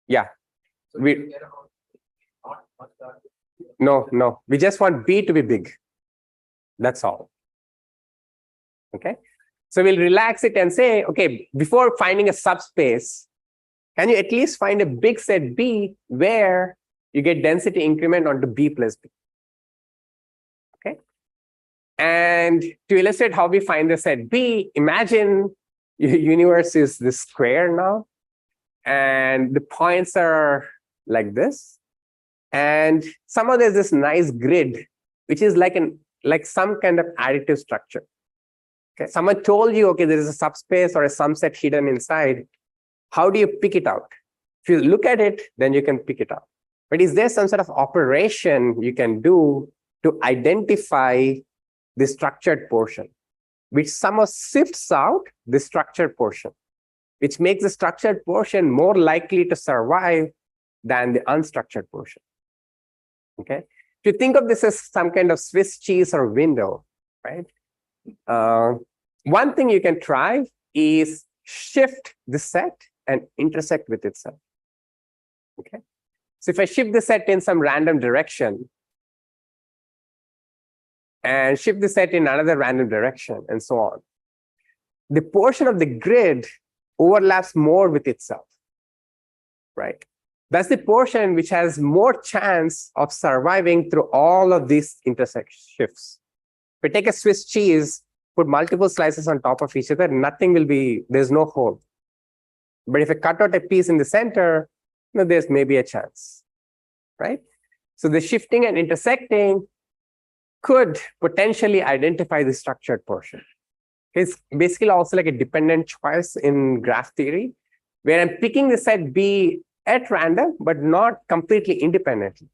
Speaker 2: Yeah. No, we just want B to be big. That's all. Okay. So we'll relax it and say, okay, before finding a subspace, can you at least find a big set B where you get density increment onto B plus B? Okay. And to illustrate how we find the set B, imagine your universe is this square now, and the points are like this. And somehow there's this nice grid, which is like some kind of additive structure. Okay, someone told you, okay, there is a subspace or a sum set hidden inside. How do you pick it out? If you look at it, then you can pick it out. But is there some sort of operation you can do to identify the structured portion, which somehow sifts out the structured portion, which makes the structured portion more likely to survive than the unstructured portion? Okay. If you think of this as some kind of Swiss cheese or window, right? One thing you can try is shift the set and intersect with itself. Okay. So if I shift the set in some random direction and shift the set in another random direction and so on, the portion of the grid overlaps more with itself, right? That's the portion which has more chance of surviving through all of these intersect shifts. If we take a Swiss cheese, put multiple slices on top of each other, nothing will be, there's no hole. But if I cut out a piece in the center, there's maybe a chance, right? So the shifting and intersecting could potentially identify the structured portion. It's basically also like a dependent choice in graph theory, where I'm picking the set B at random, but not completely independently.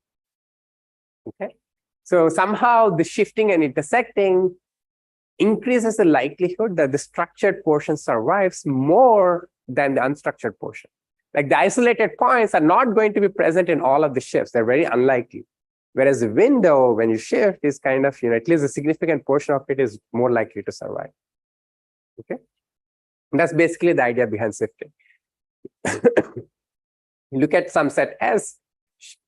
Speaker 2: Okay. So somehow the shifting and intersecting increases the likelihood that the structured portion survives more than the unstructured portion. Like the isolated points are not going to be present in all of the shifts. They're very unlikely. Whereas the window, when you shift, is kind of, at least a significant portion of it is more likely to survive. Okay. And that's basically the idea behind shifting. Look at some set S,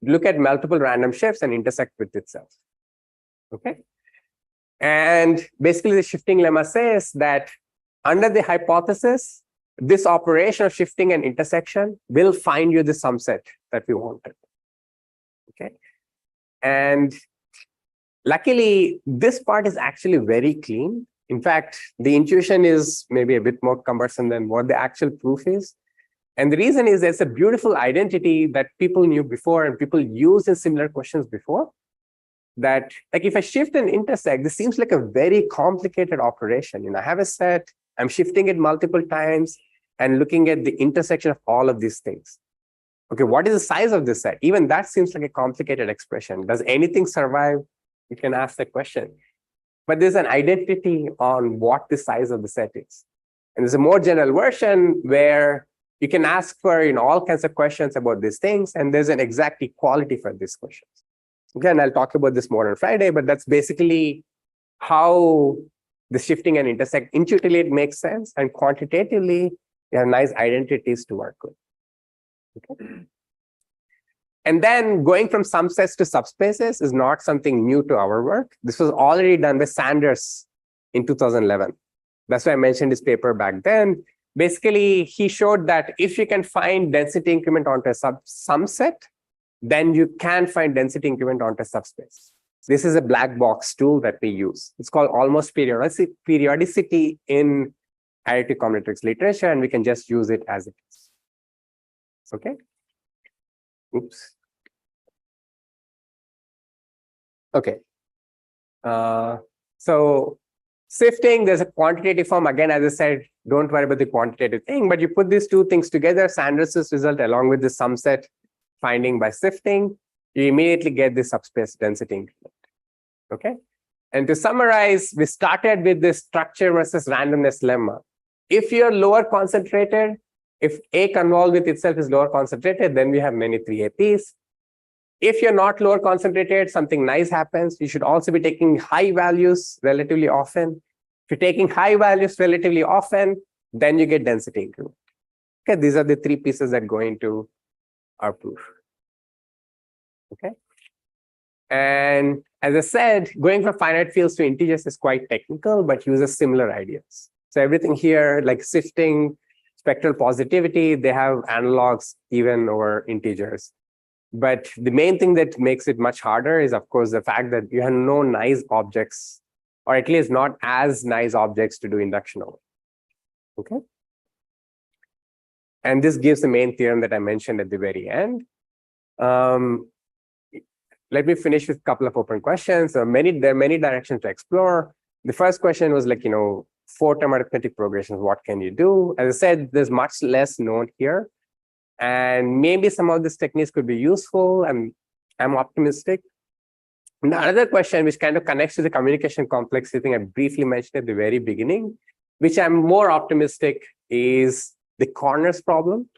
Speaker 2: look at multiple random shifts and intersect with itself. Okay. And basically the shifting lemma says that under the hypothesis, this operation of shifting and intersection will find you the sum set that we wanted. Okay. And luckily, this part is actually very clean. In fact, the intuition is maybe a bit more cumbersome than what the actual proof is. And the reason is there's a beautiful identity that people knew before and people used in similar questions before. That, like, if I shift and intersect, this seems like a very complicated operation. I have a set, I'm shifting it multiple times and looking at the intersection of all of these things. Okay, what is the size of this set? Even that seems like a complicated expression. Does anything survive? You can ask the question. But there's an identity on what the size of the set is. And there's a more general version where you can ask for all kinds of questions about these things, and there's an exact equality for these questions. Again, I'll talk about this more on Friday, but that's basically how the shifting and intersect intuitively it makes sense, and quantitatively you have nice identities to work with. Okay. And then going from subsets to subspaces is not something new to our work. This was already done by Sanders in 2011. That's why I mentioned his paper back then. Basically, he showed that if you can find density increment onto a sum set, then you can find density increment onto a subspace. This is a black box tool that we use. It's called almost periodicity in additive combinatorics literature, and we can just use it as it is. Okay. Oops. Okay. So Sifting, there's a quantitative form. Again, as I said, don't worry about the quantitative thing, but you put these two things together, Sanders's result along with the sum set finding by sifting, you immediately get the subspace density increment. Okay. And to summarize, we started with this structure versus randomness lemma. If you're lower concentrated, if A convolved with itself is lower concentrated, then we have many 3 APs. If you're not lower concentrated, something nice happens. You should also be taking high values relatively often. If you're taking high values relatively often, then you get density increment. Okay, these are the 3 pieces that go into our proof. Okay. And as I said, going from finite fields to integers is quite technical, but uses similar ideas. So everything here, like sifting, spectral positivity, they have analogs even over integers. But the main thing that makes it much harder is, of course, the fact that you have no nice objects, or at least not as nice objects to do induction over. Okay. And this gives the main theorem that I mentioned at the very end. Let me finish with a couple of open questions. There are many directions to explore. The first question was like, 4-term arithmetic progressions, what can you do? As I said, there's much less known here. And maybe some of these techniques could be useful, and I'm optimistic. And the other question, which kind of connects to the communication complexity thing I briefly mentioned at the very beginning, which I'm more optimistic, is the corners problem,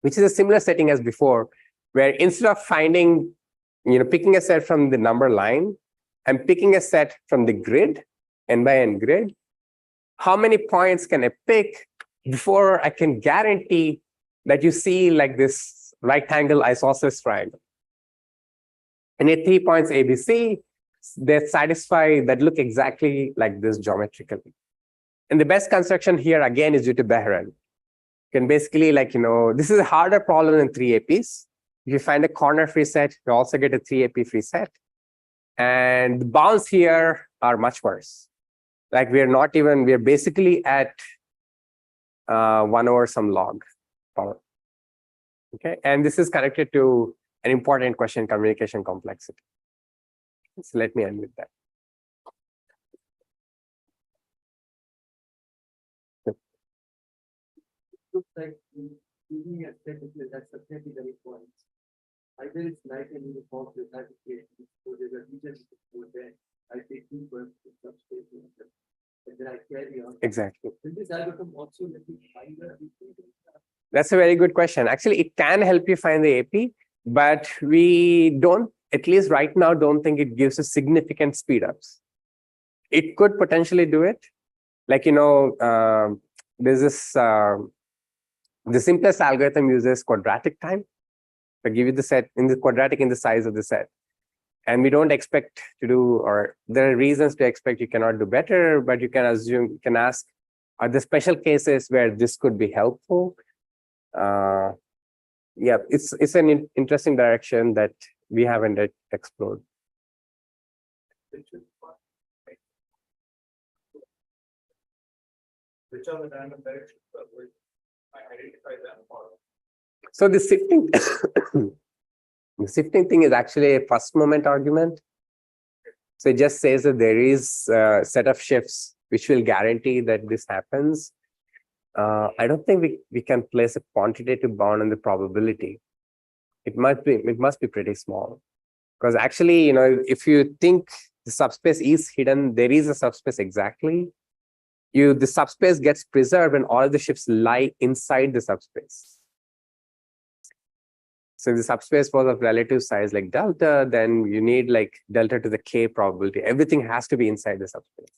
Speaker 2: which is a similar setting as before, where instead of finding, picking a set from the number line, I'm picking a set from the grid, n by n grid. How many points can I pick before I can guarantee that you see like this rectangle isosceles triangle? And at 3 points ABC, they satisfy that look exactly like this geometrically. And the best construction here again is due to Behrend. You can basically this is a harder problem than 3 APs. If you find a corner free set, you also get a 3 AP free set. And the bounds here are much worse. Like we're basically at 1 over some log power. Okay, and this is connected to an important question, communication complexity. So let me end with that.
Speaker 3: Looks like using a statistic that's definitely very important. Either it's like an uniform with application, so there's a region there. I take 2 points to subspace, and then I carry on.
Speaker 2: Exactly.
Speaker 3: Will this algorithm also let me find the?
Speaker 2: That's a very good question. Actually, it can help you find the AP, but we don't, at least right now, don't think it gives us significant speed ups. It could potentially do it. Like, there's this, the simplest algorithm uses quadratic time. I give you the set in the quadratic in the size of the set. And we don't expect to do, or there are reasons to expect you cannot do better, but you can assume, you can ask, are there special cases where this could be helpful? Yeah, it's an interesting direction that we haven't explored.
Speaker 3: Which are the random directions that will identify them?
Speaker 2: So the sifting, the sifting thing is actually a first moment argument. So it just says that there is a set of shifts which will guarantee that this happens. I don't think we can place a quantitative bound on the probability. It must be pretty small, because actually, if you think the subspace is hidden, there is a subspace exactly. The subspace gets preserved when all of the shifts lie inside the subspace. So if the subspace was of relative size like delta, then you need like delta to the k probability. Everything has to be inside the subspace.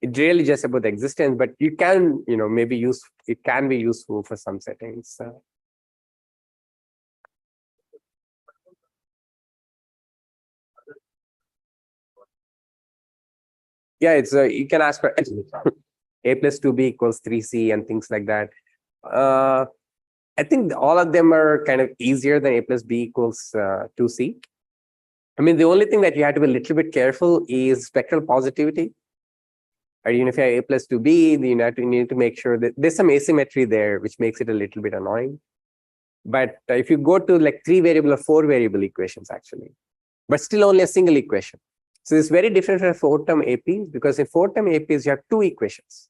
Speaker 2: It's really just about the existence, but you can, maybe it can be useful for some settings. Yeah, it's you can ask for a plus 2b equals 3c and things like that. I think all of them are kind of easier than a plus b equals 2c. I mean, the only thing that you have to be a little bit careful is spectral positivity. Or even if you have a plus 2b, you need to make sure that there's some asymmetry there, which makes it a little bit annoying. But if you go to like 3 variable or 4 variable equations, actually, but still only a single equation. So it's very different from 4-term APs, because in 4-term APs, you have two equations.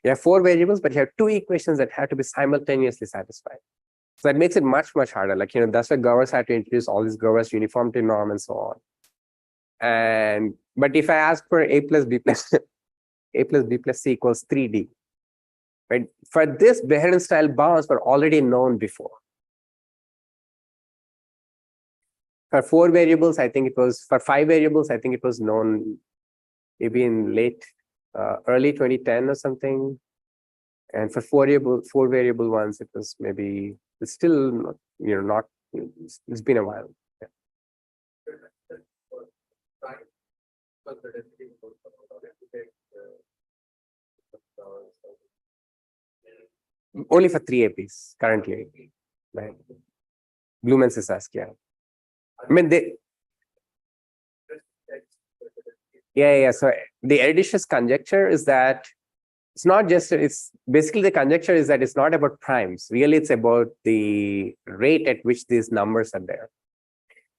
Speaker 2: You have 4 variables, but you have 2 equations that have to be simultaneously satisfied. So that makes it much, much harder. Like, that's why Gowers had to introduce all these Gowers uniformity norm and so on. But if I ask for A plus B plus C equals 3D, right? For this, Behrend style bounds were already known before. For 4 variables, I think it was, for 5 variables, I think it was known maybe in early 2010 or something. And for 4 variable ones, it was maybe, it's still not, not, it's been a while. Yeah. Only for 3 APs currently, right? Bloom and Sisask, yeah. I mean, yeah. So the Eridicious conjecture is that it's not just, it's basically the conjecture is that it's not about primes. Really, it's about the rate at which these numbers are there.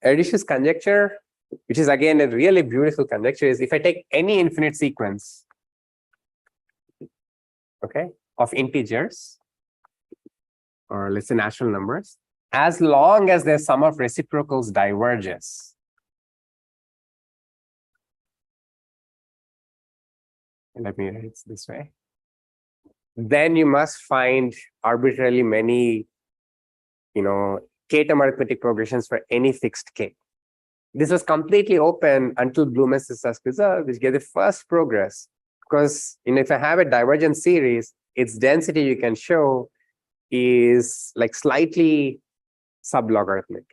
Speaker 2: Eridicious conjecture, which is again a really beautiful conjecture, is if I take any infinite sequence, okay, of integers, or let's say natural numbers, as long as their sum of reciprocals diverges, let me write it this way, then you must find arbitrarily many, k-term arithmetic progressions for any fixed k. This was completely open until Bloom and Sisask result, which gave the first progress. Because if I have a divergent series, its density you can show is like slightly sub-logarithmic.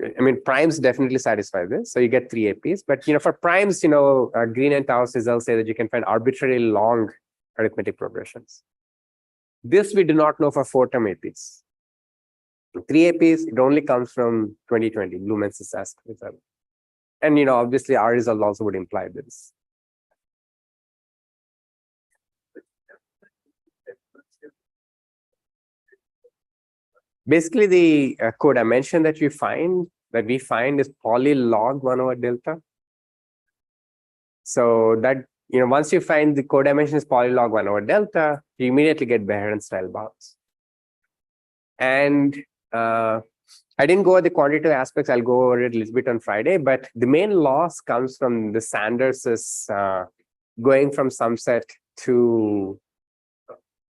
Speaker 2: I mean, primes definitely satisfy this. So you get 3 APs. But for primes, Green and Tao's results say that you can find arbitrarily long arithmetic progressions. This we do not know for 4-term APs. 3 APs, it only comes from 2020, Bloom and Sisask result. And obviously our result also would imply this. Basically, the codimension that we find is polylog 1 over delta. So that once you find the codimension is polylog 1 over delta, you immediately get Behrend style bounds. And I didn't go over the quantitative aspects. I'll go over it a little bit on Friday. But the main loss comes from the Sanders's going from some set to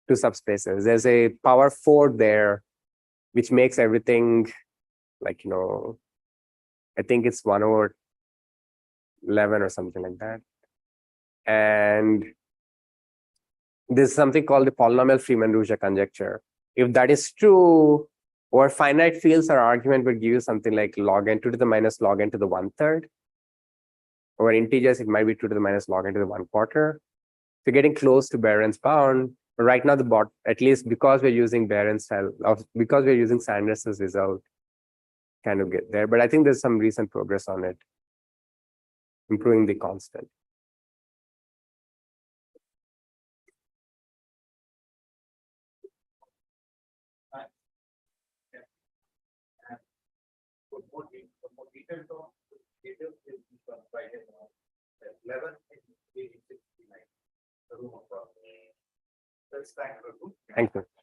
Speaker 2: subspaces. There's a power 4 there, which makes everything like, I think it's 1 over 11 or something like that. And there's something called the polynomial Freeman-Ruja conjecture. If that is true, or finite fields, our argument would give you something like logN 2 to the minus logN to the 1/3. Or integers, it might be 2 to the minus logN to the 1/4. So getting close to Behrend's bound. But right now, at least because we're using Behrend's style, because we're using Sanders's result, kind of get there. But I think there's some recent progress on it, improving the constant. Thank you.